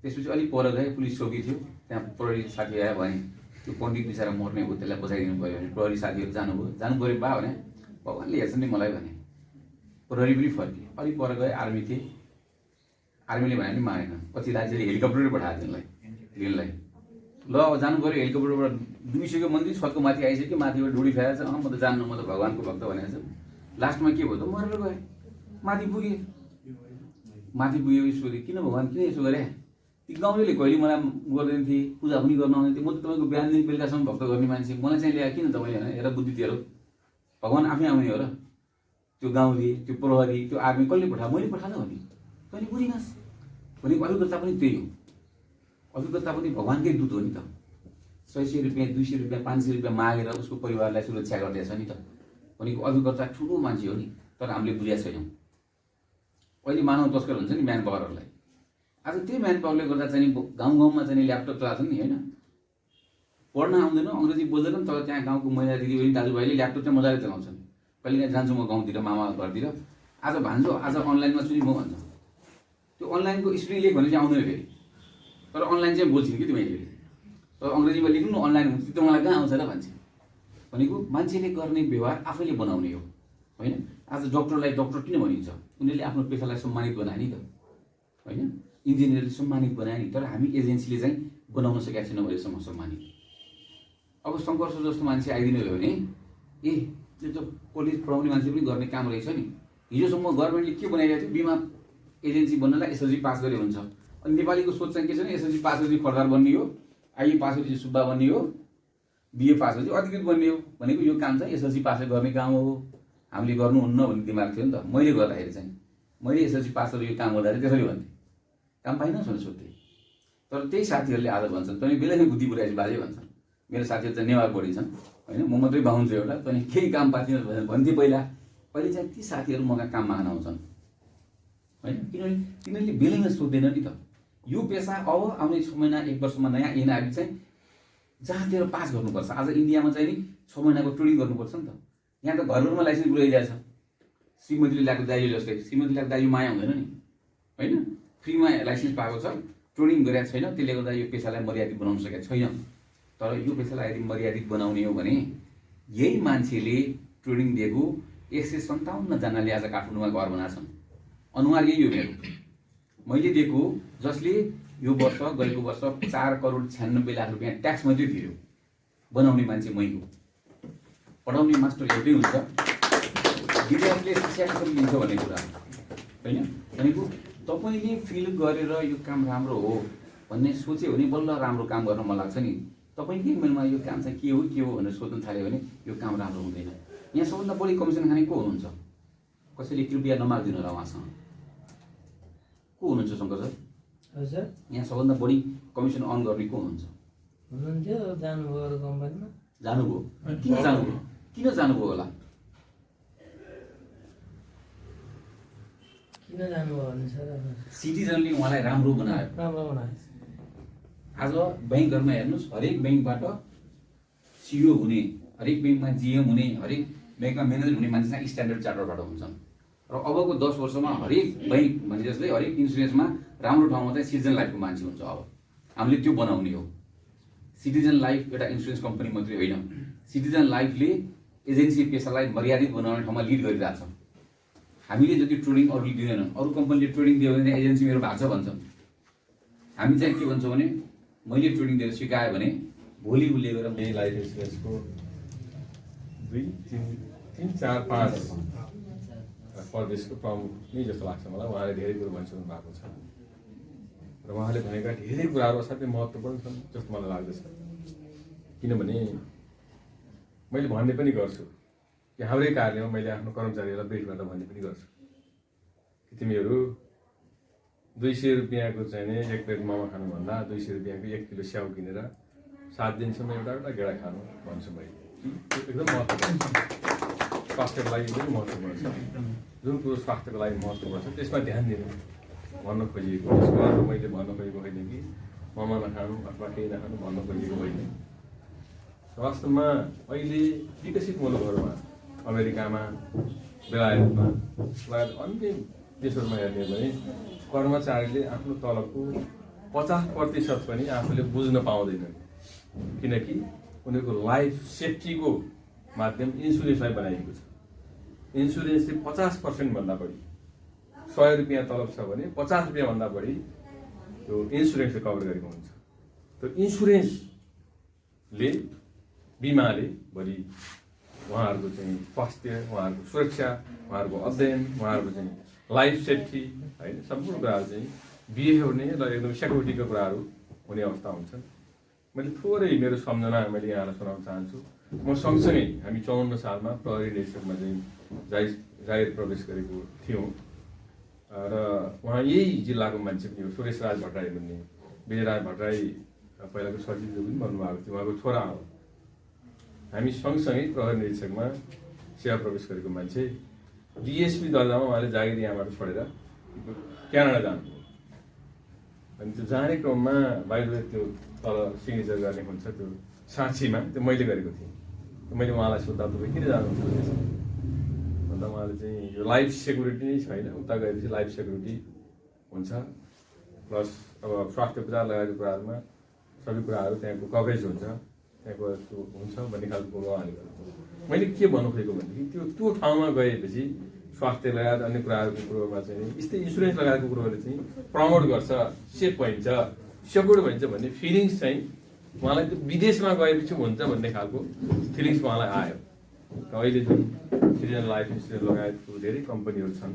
त्यसपछि अलिक पर गए, पुलिस चौकी थियो, त्यहाँ प्रहरी साथी आयो भने त्यो पण्डित बिचरा मर्ने हो, त्यसलाई बचाइदिनु पऱ्यो भने प्रहरी साथीहरू जानु पऱ्यो बा भने भगवान्ले हेर्छन् नि मलाई भने। प्रहरी पनि फर्के। अलिक पर गए, आर्मी थिए। आर्मीले भने पनि मानेन। पछि राज्यले हेलिकप्टरै पठायो तिनलाई लिनलाई। ल अब जानु पऱ्यो। हेलिकप्टरबाट डुबिसक्यो मन्दिर, छतको माथि आइसक्यो, माथिबाट डोरी फेरेर छ। म त जान्न, म त भगवान्को भक्त भनेको छु। लास्टमा के भयो त? मरेर गए। माथि पुगे सोधे, किन भगवान् किन यसो गरे? ती गाउँले कहिले मलाई गर्दैन थिए, पूजा पनि गर्न आउँदैन थिए। म त तपाईँको बिहानदेखि बेलुकासम्म भक्त गर्ने मान्छे, मलाई चाहिँ ल्याए किन तपाईँले? होइन, हेर बुद्धि तेरो, भगवान् आफै आउने हो र। त्यो गाउँले, त्यो प्रहरी, त्यो आर्मी कसले पठायो? मैले पठाएको हो नि। तैँले बुझिनस् भनेको अभिकर्ता पनि त्यही हो। अभिकर्ता पनि भगवान्कै दूत हो नि त। 100 रुपियाँ, 200 रुपियाँ, 500 रुपियाँ मागेर उसको परिवारलाई सुरक्षा गर्दैछ नि त। भनेको अभिकर्ता ठुलो मान्छे हो नि। तर हामीले बुझेका छैनौँ। अहिले मानव तस्कर हुन्छ नि म्यान पावरहरूलाई। आज त्यही म्यान पावरले गर्दा चाहिँ गाउँ गाउँमा चाहिँ ल्यापटप चलाउँछन् नि, होइन? पढ्न आउँदैन, अङ्ग्रेजी बोल्दैनन्, तर त्यहाँ गाउँको महिला दिदीबहिनी दाजुभाइले ल्यापटप चाहिँ मजाले चलाउँछन्। कहिलेकाहीँ जान्छु म गाउँतिर, मामा घरतिर, आज भान्छु, आज अनलाइनमा छु नि म भन्छ। त्यो अनलाइनको स्पेलिङ लेख भने चाहिँ आउँदैन फेरि। तर अनलाइन चाहिँ बोल्छिन् कि तिमीले फेरि। तर अङ्ग्रेजीमा लेख्नु अनलाइन हुन्छ, त्यो मलाई कहाँ आउँछ र भन्छ। भनेको मान्छेले गर्ने व्यवहार आफैले बनाउने हो, होइन? आज डक्टरलाई डक्टर किन भनिन्छ? उनीहरूले आफ्नो पेसालाई सम्मानित बनाए नि त, होइन? इन्जिनियरले सम्मानित बनाए नि। तर हामी एजेन्सीले चाहिँ बनाउन सकेका छैनौँ अहिलेसम्म सम्मानित। अब शङ्कर सर जस्तो मान्छे आइदिनु भयो भने ए त्यो त कलेज पढाउने मान्छे पनि गर्ने काम रहेछ नि। हिजोसम्म गभर्मेन्टले के बनाइरहेको थियो? बिमा एजेन्सी बन्नलाई एसएलसी पास गरे हुन्छ। अनि नेपालीको सोच चाहिँ के छ भने एसएलसी पास गरेपछि खरदार बन्ने हो, आइए पास गरेपछि सुब्बा बन्ने हो, बिए पास गरेपछि अधिकृत बन्ने हो। भनेको यो काम चाहिँ एसएलसी पासले गर्ने काम हो, हामीले गर्नुहुन्न भन्ने दिमाग थियो नि त। मैले गर्दाखेरि चाहिँ मैले एसएलसी पास गरेर यो काम गर्दाखेरि त्यसरी भन्थेँ, काम पाइनस् भनेर सोध्थेँ। तर त्यही साथीहरूले आज भन्छन् तैँले बेलैमा बुद्धि पुऱ्याएपछि बाजे भन्छन्। मेरो साथीहरू चाहिँ नेवार बढी छन्, होइन? म मात्रै बाहुन्छु एउटा, तैँले केही काम पाइदिनस् भनेर भन्थेँ पहिला। अहिले चाहिँ ती साथीहरू मका काम माग्न आउँछन्, होइन? किनभने तिनीहरूले बेलैमा सोध्दैन नि त। यो पेसा अब आउने 6 महिना 1 वर्षमा नयाँ ऐन आए चाहिँ जहाँतिर पास गर्नुपर्छ। आज इन्डियामा चाहिँ नि 6 महिनाको ट्रेनिङ गर्नुपर्छ नि त। यहाँ त घर घरमा लाइसेन्स पुऱ्याइरहेछ। श्रीमतीले ल्याएको दाजु जस्तै, श्रीमतीले ल्याएको दाजु माया हुँदैन नि, होइन? फ्रीमा लाइसेन्स पाएको छ, ट्रेनिङ गरेको छैन, त्यसले गर्दा यो पेसालाई मर्यादित बनाउन सकेको छैन। तर यो पेसालाई यदि मर्यादित बनाउने हो भने यही मान्छेले ट्रेनिङ दिएको 157 जनाले आज काठमाडौँमा घर बनाएछन्। अनुहार यही हो मेरो। मैले दिएको जसले यो वर्ष गएको वर्ष 4,96,00,000 रुपियाँ ट्याक्स मात्रै तिर्यो, बनाउने मान्छे मै हो। पढाउने मास्टर एउटै हुन्छ, विद्यार्थीले शिक्षा कसरी लिन्छ भन्ने कुरा, होइन? भनेको तपाईँले फिल गरेर यो काम राम्रो हो भन्ने सोच्यो भने बल्ल राम्रो काम गर्न मन लाग्छ नि। तपाईँकै मेलमा यो काम चाहिँ के हो भनेर सोध्न थाल्यो भने यो काम राम्रो हुँदैन। यहाँ सबभन्दा बढी कमिसन खाने को हुनुहुन्छ? कसैले कृपया नमाग्दिनु होला उहाँसँग। को हुनुहुन्छ शङ्कर सर? हजुर, यहाँ सबभन्दा बढी कमिसन अन गर्ने को हुनुहुन्छ? हुनुहुन्थ्यो, जानुभयो अरू कम्पनीमा। जानुभयो? किन जानुभयो? किन जानुभयो होला? के किन जानुभयो भने सर सिटिजनले उहाँलाई राम्रो बनायो। राम्रो बनायो। आज ब्याङ्कहरूमा हेर्नुहोस्, हरेक ब्याङ्कबाट सिइओ हुने, हरेक ब्याङ्कमा जिएम हुने, हरेक ब्याङ्कमा म्यानेजर हुने मान्छे चाहिँ स्ट्यान्डर्ड चार्टरबाट हुन्छन्। र अबको 10 वर्षमा हरेक ब्याङ्क भने जस्तै हरेक इन्सुरेन्समा राम्रो ठाउँमा चाहिँ सिटिजन लाइफको मान्छे हुन्छ। अब हामीले त्यो बनाउने हो। सिटिजन लाइफ एउटा इन्सुरेन्स कम्पनी मात्रै होइन, सिटिजन लाइफले एजेन्सी पेसालाई मर्यादित बनाउने ठाउँमा लिड गरिरहेछ। हामीले जति ट्रेनिङ अरूले दिँदैनन्, अरू कम्पनीले ट्रेनिङ दियो भने एजेन्सी मेरो भएको छ भन्छन्। हामी चाहिँ के भन्छौँ भने मैले ट्रेनिङ दिएर सिकायो भने भोलि उसले गएर यही लाइफ इन्सुरेन्सको 2, 3, 4, 5 प्रदेशको प्रमुख नै जस्तो लाग्छ मलाई। उहाँले धेरै कुरो भनिसक्नु भएको छ र उहाँले भनेका धेरै कुराहरू असाध्यै महत्त्वपूर्ण छन् जस्तो मलाई लाग्दछ। किनभने मैले भन्ने पनि गर्छु कि हाम्रै कार्यालयमा मैले आफ्नो कर्मचारीहरूलाई भेट गर्दा भन्ने पनि गर्छु कि तिमीहरू 200 रुपियाँको चाहिँ नि 1 प्लेट मोमो खानुभन्दा 200 रुपियाँको 1 किलो स्याउ किनेर 7 दिनसम्म एउटा गेडा खानु भन्छु मैले। एकदम महत्त्वपूर्ण छ, स्वास्थ्यको लागि पनि महत्त्वपूर्ण छ। जुन कुरो स्वास्थ्यको लागि महत्त्वपूर्ण छ त्यसमा ध्यान दिनु भन्न खोजिएको। यसको अर्थ मैले भन्न खोजेको होइन कि मोमो नखानु अथवा केही नखानु भन्न खोजेको होइन। वास्तवमा अहिले विकसित मुलुकहरूमा, अमेरिकामा, बेलायतमा लगायत अन्य देशहरूमा हेर्ने हो भने कर्मचारीले आफ्नो तलबको 50% पनि आफूले बुझ्न पाउँदैनन्, किनकि उनीहरूको लाइफ सेफ्टीको माध्यम इन्सुरेन्सलाई बनाइएको छ। इन्सुरेन्सले 50% भन्दा बढी, 100 रुपियाँ तलब छ भने 50 रुपियाँ भन्दा बढी त्यो इन्सुरेन्सले कभर गरेको हुन्छ। त्यो इन्सुरेन्सले, बिमाले भोलि उहाँहरूको चाहिँ स्वास्थ्य, उहाँहरूको सुरक्षा, उहाँहरूको अध्ययन, उहाँहरूको चाहिँ लाइफ सेफ्टी होइन सम्पूर्ण कुराहरू चाहिँ बिहेभ हुने र एकदम सेक्युरिटीको कुराहरू हुने अवस्था हुन्छन्। मैले थोरै मेरो सम्झना मैले यहाँलाई सुनाउन चाहन्छु। म सँगसँगै हामी 54 सालमा प्रहरी निरीक्षकमा चाहिँ जागिर प्रवेश गरेको थियौँ र उहाँ यही जिल्लाको मान्छे पनि हो, सुरेश राज भट्टराई भन्ने। विजयराज भट्टराई पहिलाको सचिवज्यू पनि भन्नुभएको थियो, उहाँको छोरा हो। हामी सँगसँगै प्रहरी निरीक्षकमा सेवा प्रवेश गरेको मान्छे। डिएसपी दर्जामा उहाँले जागिर यहाँबाट छोडेर क्यानाडा जानुभयो। अनि त्यो जाने क्रममा बाहिर त्यो तल सिग्नेचर गर्ने हुन्छ त्यो साक्षीमा, त्यो मैले गरेको थिएँ। मैले उहाँलाई सोद्धा तपाईँ किन जानुहुन्छ भन्दा उहाँले चाहिँ यो लाइफ सेक्युरिटी नै छैन, उता गएपछि लाइफ सेक्युरिटी हुन्छ, प्लस अब स्वास्थ्य उपचार लगायतको कुराहरूमा सबै कुराहरू त्यहाँको कभरेज हुन्छ, त्यहाँको त्यो हुन्छ भन्ने खालको कुरो उहाँले गर्नुभयो। मैले के भन्नु खोजेको भनेदेखि त्यो ठाउँमा गएपछि स्वास्थ्य लगायत अन्य कुराहरूको कुरोमा चाहिँ यस्तै इन्सुरेन्स लगायतको कुरोहरूले चाहिँ प्रमोट गर्छ, सेफ भइन्छ, सेक्युर भइन्छ भन्ने फिलिङ्स चाहिँ उहाँलाई त्यो विदेशमा गएपछि हुन्छ भन्ने खालको फिलिङ्स उहाँलाई आयो। अहिले जुन सिटिजन लाइफ इन्सुरेन्स लगायतको धेरै कम्पनीहरू छन्,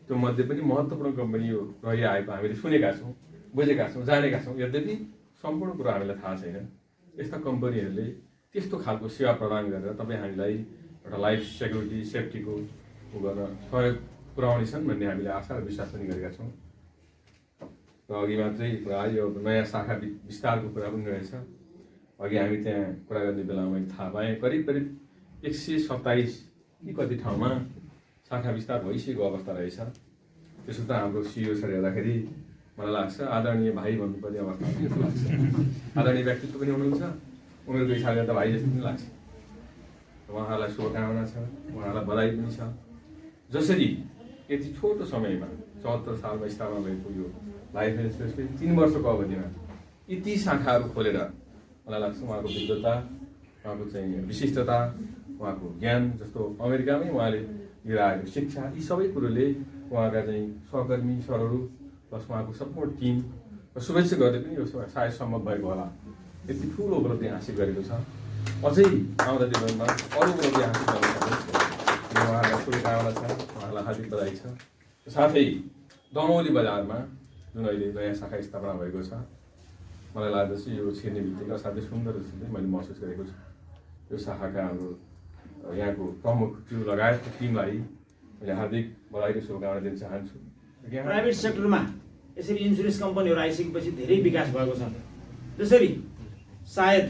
त्यो मध्ये पनि महत्त्वपूर्ण कम्पनी रहिआएको हामीले सुनेका छौँ, बुझेका छौँ, जानेका छौँ। यद्यपि सम्पूर्ण कुरो हामीलाई थाहा छैन। यस्ता कम्पनीहरूले त्यस्तो खालको सेवा प्रदान गरेर तपाईँ हामीलाई एउटा लाइफ सेक्युरिटी सेफ्टीको गर्न सहयोग पुर्याउनेछन् भन्ने हामीले आशा र विश्वास पनि गरेका छौँ। र अघि मात्रै कुरा यो नयाँ शाखा विस्तारको कुरा पनि रहेछ। अघि हामी त्यहाँ कुरा गर्ने बेलामा मैले थाहा पाएँ करिब 127 कि कति ठाउँमा शाखा विस्तार भइसकेको अवस्था रहेछ। त्यसो त हाम्रो सिइओ सर हेर्दाखेरि मलाई लाग्छ आदरणीय भाइ भन्नुपर्ने अवस्था जस्तो लाग्छ। आदरणीय व्यक्तित्व पनि हुनुहुन्छ, उमेरको हिसाबले त भाइ जस्तो पनि लाग्छ। उहाँहरूलाई शुभकामना छ, उहाँहरूलाई बधाई पनि छ। जसरी यति छोटो समयमा 74 सालमा स्थापना भएको यो लाइफ इन्सुरेन्सले 3 वर्षको अवधिमा यति शाखाहरू खोलेर मलाई लाग्छ उहाँको विद्वता, उहाँको चाहिँ विशिष्टता, उहाँको ज्ञान, जस्तो अमेरिकामै उहाँले लिएर आएको शिक्षा, यी सबै कुरोले उहाँका चाहिँ सहकर्मी सरहरू प्लस उहाँको सम्पूर्ण टिम र शुभेच्छाहरूले पनि यो सायद सम्भव भएको होला। यति ठुलो उपलब्धि हासिल गरेको छ। अझै आउँदा दिनमा अरू उपलब्धि हासिल गर्न सक्छ। उहाँहरूलाई शुभकामना छ, उहाँहरूलाई हार्दिक बधाई छ। साथै दमौली बजारमा जुन अहिले नयाँ शाखा स्थापना भएको छ, मलाई लाग्दछ यो छिर्ने बित्तिकै असाध्यै सुन्दर जस्तो चाहिँ मैले महसुस गरेको छु। यो शाखाका हाम्रो यहाँको प्रमुखज्यू लगायतको टिमलाई मैले हार्दिक बधाई र शुभकामना दिन चाहन्छु। प्राइभेट सेक्टरमा यसरी इन्सुरेन्स कम्पनीहरू आइसकेपछि धेरै विकास भएको छ। जसरी सायद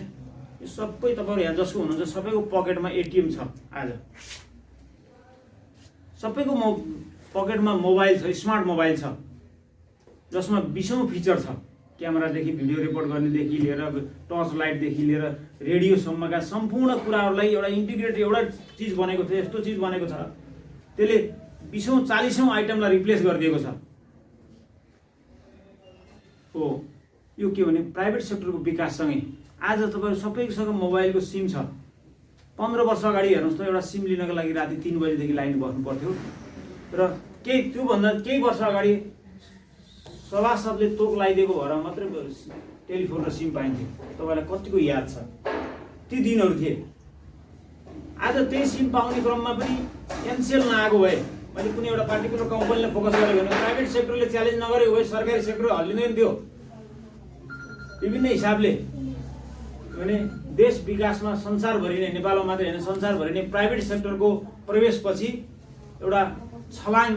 यो सबै तपाईँहरू यहाँ जसको हुनुहुन्छ सबैको पकेटमा एटिएम छ। आज सबैको पकेटमा मोबाइल छ, स्मार्ट मोबाइल छ, जसमा 20औं फिचर छ। क्यामेरादेखि भिडियो रेकर्ड गर्नेदेखि लिएर टर्च लाइटदेखि लिएर रेडियोसम्मका सम्पूर्ण कुराहरूलाई एउटा इन्टिग्रेटेड एउटा चिज बनेको छ। यस्तो चिज बनेको छ त्यसले 20औं 40औं आइटमलाई रिप्लेस गरिदिएको छ। हो यो के भने प्राइभेट सेक्टरको विकाससँगै आज तपाईँहरू सबैसँग मोबाइलको सिम छ। 15 वर्ष अगाडि हेर्नुहोस् त, एउटा सिम लिनको लागि राति 3 बजेदेखि लाइन बस्नु पर्थ्यो र त्योभन्दा केही वर्ष अगाडि सभासदले तोक लगाइदिएको भएर मात्रै टेलिफोन र सिम पाइन्थ्यो। तपाईँलाई कतिको याद छ ती दिनहरू थिए। आज त्यही सिम पाउने क्रममा पनि एनसेल नआएको भए, मैले कुनै एउटा पार्टिकुलर कम्पनीलाई फोकस गरेँ भने प्राइभेट सेक्टरले च्यालेन्ज नगरेको भए सरकारी सेक्टर हल्लिँदैन थियो विभिन्न हिसाबले। भने देश विकासमा संसारभरि नै, नेपालमा मात्रै होइन संसारभरि नै प्राइभेट सेक्टरको प्रवेशपछि एउटा छलाङ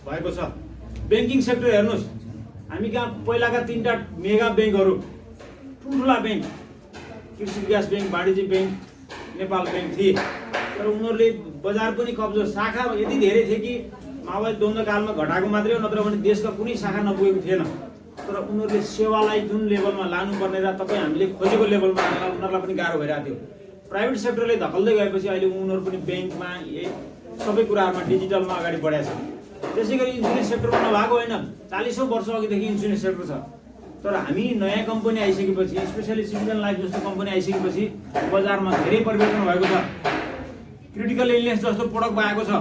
भएको छ। ब्याङ्किङ सेक्टर हेर्नुहोस्, हामी कहाँ पहिलाका 3टा मेगा ब्याङ्कहरू, ठुल्ठुला ब्याङ्क, कृषि विकास ब्याङ्क, वाणिज्य ब्याङ्क, नेपाल ब्याङ्क थिए, तर उनीहरूले बजार पनि कब्जा, शाखा यति धेरै थिए कि माओवादी द्वन्द्वकालमा घटाएको मात्रै हो, नत्र भने देशका कुनै शाखा नपुगेको थिएन। तर उनीहरूले सेवालाई जुन लेभलमा लानुपर्ने र तपाईँ हामीले खोजेको लेभलमा उनीहरूलाई पनि गाह्रो भइरहेको थियो। प्राइभेट सेक्टरले धकल्दै गएपछि अहिले उनीहरू पनि ब्याङ्कमा सबै कुराहरूमा डिजिटलमा अगाडि बढेको छ। त्यसै गरी इन्सुरेन्स सेक्टरमा नभएको होइन, 40औं वर्ष अघिदेखि इन्सुरेन्स सेक्टर छ। तर हामी नयाँ कम्पनी आइसकेपछि, स्पेसली सिटिजन लाइफ जस्तो कम्पनी आइसकेपछि बजारमा धेरै परिवर्तन भएको छ। क्रिटिकल इलनेस जस्तो प्रोडक्ट आएको छ।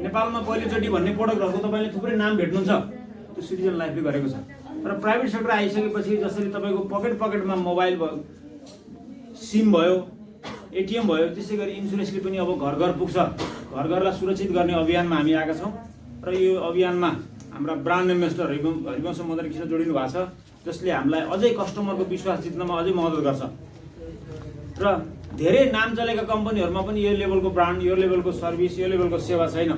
नेपालमा पहिलोचोटि भन्ने प्रोडक्टहरूको तपाईँले थुप्रै नाम भेट्नुहुन्छ, त्यो सिटिजन लाइफले गरेको छ। तर प्राइभेट सेक्टर आइसकेपछि जसरी तपाईँको पकेटमा मोबाइल भयो, सिम भयो, एटिएम भयो, त्यसै गरी इन्सुरेन्सले पनि अब घर घर पुग्छ। घर घरलाई सुरक्षित गर्ने अभियानमा हामी आएका छौँ र यो अभियानमा हाम्रा ब्रान्ड एम्बेसडर हरिवंश मदन कृष्ण जोडिनु भएको छ, जसले हामीलाई अझै कस्टमरको विश्वास जित्नमा अझै मद्दत गर्छ। र धेरै नाम चलेका कम्पनीहरूमा पनि यो लेभलको ब्रान्ड, यो लेभलको सर्भिस, यो लेभलको सेवा छैन।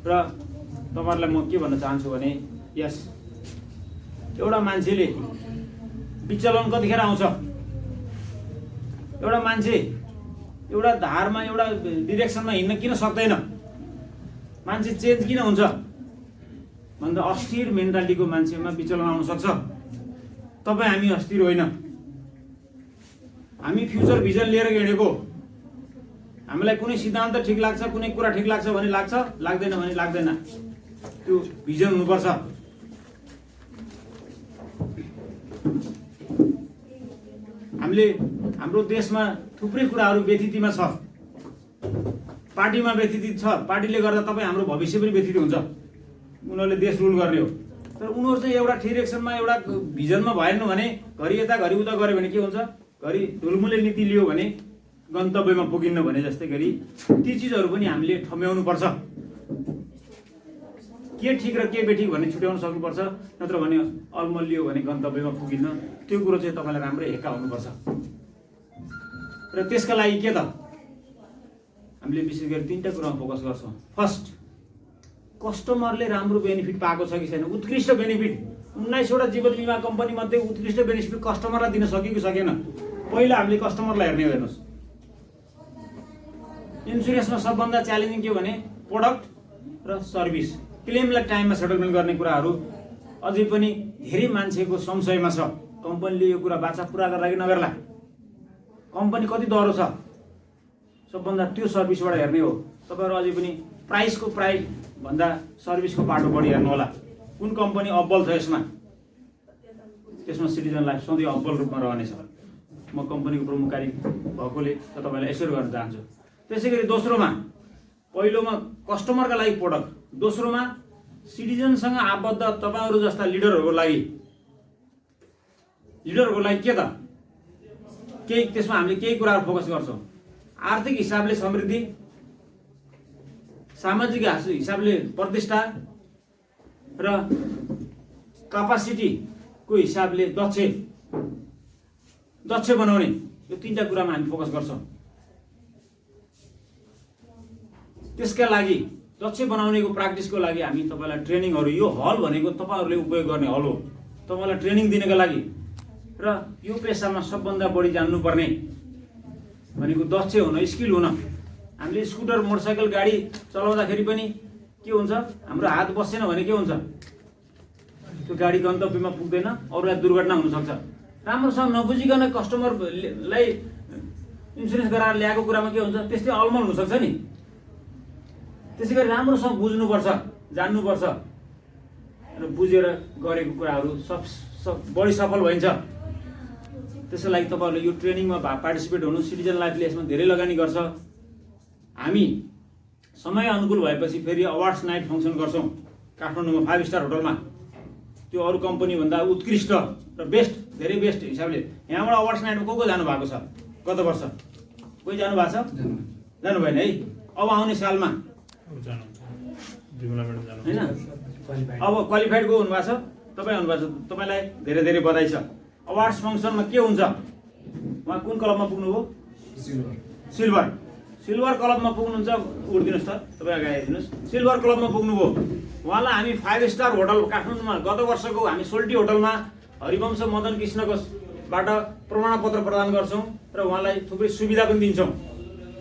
र तपाईँहरूलाई म के भन्न चाहन्छु भने, यस एउटा मान्छेले विचलन कतिखेर आउँछ? एउटा मान्छे एउटा धारमा, एउटा डिरेक्सनमा हिँड्न किन सक्दैन? मान्छे चेन्ज किन हुन्छ भन्दा अस्थिर मेन्टालिटीको मान्छेमा विचलन आउन सक्छ। तपाईँ हामी अस्थिर होइन, हामी फ्युचर भिजन लिएर हिँडेको। हामीलाई कुनै सिद्धान्त ठिक लाग्छ, कुनै कुरा ठिक लाग्छ भने लाग्छ, लाग्दैन भने लाग्दैन। त्यो भिजन हुनुपर्छ। हामीले हाम्रो देशमा थुप्रै कुराहरू व्यथितिमा छ। पार्टीमा व्यथित छ, पार्टीले गर्दा तपाईँ हाम्रो भविष्य पनि व्यथित हुन्छ। उनीहरूले देश रुल गर्ने हो, तर उनीहरू चाहिँ एउटा डिरेक्सनमा, एउटा भिजनमा भएन भने, घरि यता घरि उता गऱ्यो भने के हुन्छ? घरि ढुलमुले नीति लियो भने गन्तव्यमा पुगिन्न भने जस्तै गरी ती चिजहरू पनि हामीले ठम्याउनुपर्छ। के ठिक र के बेठिक भन्ने छुट्याउन सक्नुपर्छ, नत्र भने अलमल्लियो भने गन्तव्यमा पुगिन्न। त्यो कुरो चाहिँ तपाईँलाई राम्रै हेक्का हुनुपर्छ। र त्यसका लागि के त हामीले विशेष गरी 3टा कुरामा फोकस गर्छौँ। फर्स्ट, कस्टमरले राम्रो बेनिफिट पाएको छ कि छैन? उत्कृष्ट बेनिफिट 19वटा जीवन बिमा कम्पनी मध्ये उत्कृष्ट बेनिफिट कस्टमरलाई दिन सक्यो कि सकेन? पहिला हामीले कस्टमरलाई हेर्ने हो। हेर्नुहोस्, इन्सुरेन्समा सबभन्दा च्यालेन्जिङ के भने प्रोडक्ट र सर्भिस। क्लेमलाई टाइममा सेटलमेन्ट गर्ने कुराहरू अझै पनि धेरै मान्छेको संशयमा छ। कम्पनीले यो कुरा बाचा पुरा गर्ला कि नगर्ला, कम्पनी कति दह्रो छ, सबभन्दा त्यो सर्भिसबाट हेर्ने हो। तपाईँहरू अझै पनि प्राइस भन्दा सर्भिसको पाटो बढी हेर्नु होला। कुन कम्पनी अब्बल छ यसमा? त्यसमा सिटिजन लाइफ सधैँ अब्बल रूपमा रहनेछ। म कम्पनीको प्रमुख कार्य भएकोले तपाईँलाई यसरी गर्न चाहन्छु। त्यसै गरी दोस्रोमा, पहिलोमा कस्टमरका लागि प्रोडक्ट, दोस्रोमा सिटिजनसँग आबद्ध तपाईँहरू जस्ता लिडरहरूको लागि के त केही त्यसमा हामीले केही कुराहरू फोकस गर्छौँ। आर्थिक हिसाबले समृद्धि, सामाजिक हिसाबले प्रतिष्ठा र क्यापासिटीको हिसाबले दक्ष बनाउने, यो 3टा कुरामा हामी फोकस गर्छौँ। त्यसका लागि दक्ष बनाउनेको प्र्याक्टिसको लागि हामी तपाईँलाई ट्रेनिङहरू, यो हल भनेको तपाईँहरूले उपयोग गर्ने हल हो, तपाईँलाई ट्रेनिङ दिनको लागि। र यो पेसामा सबभन्दा बढी जान्नुपर्ने भनेको दक्ष हुन, स्किल हुन। हामीले स्कुटर, मोटरसाइकल, गाडी चलाउँदाखेरि पनि के हुन्छ, हाम्रो हात बसेन भने के हुन्छ, त्यो गाडी गन्तव्यमा पुग्दैन, अरूलाई दुर्घटना हुनसक्छ। राम्रोसँग नबुझिकन कस्टमरलाई इन्सुरेन्स गराएर ल्याएको कुरामा के हुन्छ, त्यस्तै अलमल हुनसक्छ नि। त्यसै गरी राम्रोसँग बुझ्नुपर्छ, जान्नुपर्छ र बुझेर गरेको कुराहरू बढी सफल भइन्छ। त्यसको लागि तपाईँहरूले यो ट्रेनिङमा पार्टिसिपेट हुनु। सिटिजन लाइफले यसमा धेरै लगानी गर्छ। हामी समय अनुकूल भएपछि फेरि अवार्ड्स नाइट फङ्सन गर्छौँ काठमाडौँमा 5 स्टार होटलमा। त्यो अरू कम्पनीभन्दा उत्कृष्ट र बेस्ट, धेरै बेस्ट हिसाबले। यहाँबाट अवार्ड्स नाइटमा को जानु भएको छ गत वर्ष? कोही जानु भएको छ? जानु भएन है। अब आउने सालमा होइन, अब क्वालिफाइड को हुनुभएको छ, तपाईँ हुनुभएको छ, तपाईँलाई धेरै धेरै बधाई छ। अवार्ड्स फङ्सनमा के हुन्छ, उहाँ कुन क्लबमा पुग्नुभयो? सिल्भर। सिल्भर क्लबमा पुग्नुहुन्छ, उठिदिनुहोस् त, तपाईँ अगाडि आइदिनुहोस्। सिल्भर क्लबमा पुग्नुभयो, उहाँलाई हामी 5 स्टार होटल काठमाडौँमा गत वर्षको हामी सोल्टी होटलमा हरिवंश मदन कृष्णकोबाट प्रमाणपत्र प्रदान गर्छौँ र उहाँलाई थुप्रै सुविधा पनि दिन्छौँ।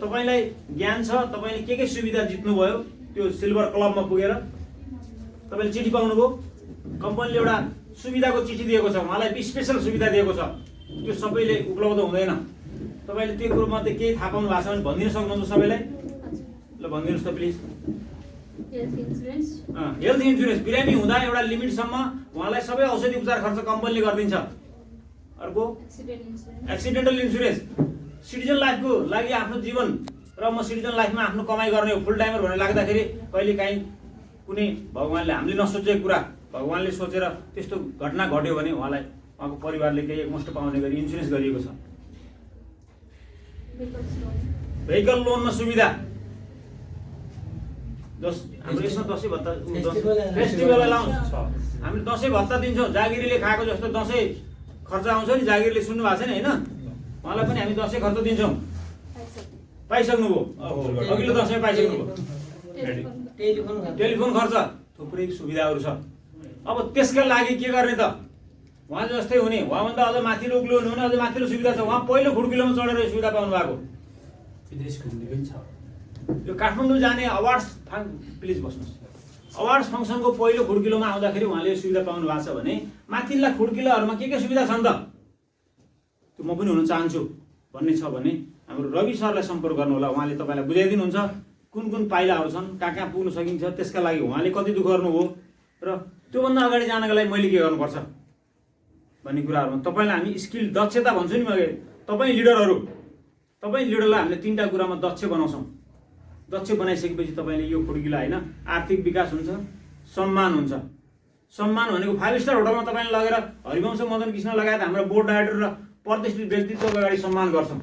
तपाईँलाई ज्ञान छ, तपाईँले के सुविधा जित्नुभयो त्यो सिल्भर क्लबमा पुगेर तपाईँले चिठी पाउनुभयो। कम्पनीले एउटा सुविधाको चिठी दिएको छ, उहाँलाई स्पेसल सुविधा दिएको छ, त्यो सबैले उपलब्ध हुँदैन। तपाईँले त्यो कुरोमध्ये केही थाहा पाउनु भएको छ भने भनिदिन सक्नुहुन्छ सबैलाई? ल भनिदिनुहोस् त प्लिज। हेल्थ इन्सुरेन्स बिरामी हुँदा एउटा लिमिटसम्म उहाँलाई सबै औषधि उपचार खर्च कम्पनीले गरिदिन्छ। अर्को एक्सिडेन्टल इन्सुरेन्स। सिटिजन लाइफको लागि आफ्नो जीवन र म सिटिजन लाइफमा आफ्नो कमाइ गर्ने हो फुल टाइमर भनेर लाग्दाखेरि कहिले काहीँ कुनै भगवान्ले हामीले नसोचेको कुरा भगवान्ले सोचेर त्यस्तो घटना घट्यो भने उहाँलाई उहाँको परिवारले केही एकमुष्ट पाउने गरी इन्सुरेन्स गरिएको छ। भेहिकल लोनमा सुविधा। हाम्रो यसमा दसैँ भत्ता फेस्टिभल अलाउन्स हामीले दसैँ भत्ता दिन्छौँ। जागिरीले खाएको जस्तो दसैँ खर्च आउँछ नि, जागिरीले सुन्नु भएको छ नि होइन, उहाँलाई पनि हामी दसैँ खर्च दिन्छौँ। पाइसक्नुभयो, अघिल्लो दसैँ पाइसक्नुभयो। टेलिफोन खर्च, थुप्रै सुविधाहरू छ। अब त्यसका लागि के गर्ने त? उहाँ जस्तै हुने, उहाँभन्दा अझ माथिल्लो उक्लो हुनु भने अझ माथिल्लो सुविधा छ। उहाँ पहिलो खुड्किलोमा चढेर यो सुविधा पाउनु भएको। विदेश घुम्ने पनि छ। यो काठमाडौँ जाने अवार्ड्स प्लिज बस्नुहोस्। अवार्ड्स फङ्सनको पहिलो खुड्किलोमा आउँदाखेरि उहाँले यो सुविधा पाउनु भएको छ भने माथिल्ला खुड्किलोहरूमा के सुविधा छन् त? त्यो म पनि हुन चाहन्छु भन्ने छ भने हाम्रो रवि सरलाई सम्पर्क गर्नु होला। उहाँले तपाईँलाई बुझाइदिनुहुन्छ कुन कुन पाइलाहरू छन्, कहाँ कहाँ पुग्न सकिन्छ, त्यसका लागि उहाँले कति दुःख गर्नुभयो र त्योभन्दा अगाडि जानको लागि मैले के गर्नुपर्छ भन्ने कुराहरूमा तपाईँलाई हामी स्किल दक्षता भन्छु नि। मैले तपाईँ लिडरलाई हामीले 3टा कुरामा दक्ष बनाउँछौँ। दक्ष बनाइसकेपछि तपाईँले यो खुड्किला होइन, आर्थिक विकास हुन्छ, सम्मान हुन्छ। सम्मान भनेको 5 स्टार होटलमा तपाईँले लगेर हरिवंश मदन कृष्ण लगायत हाम्रो बोर्ड डाइरेक्टर र प्रतिष्ठित व्यक्तित्वको अगाडि सम्मान गर्छौँ।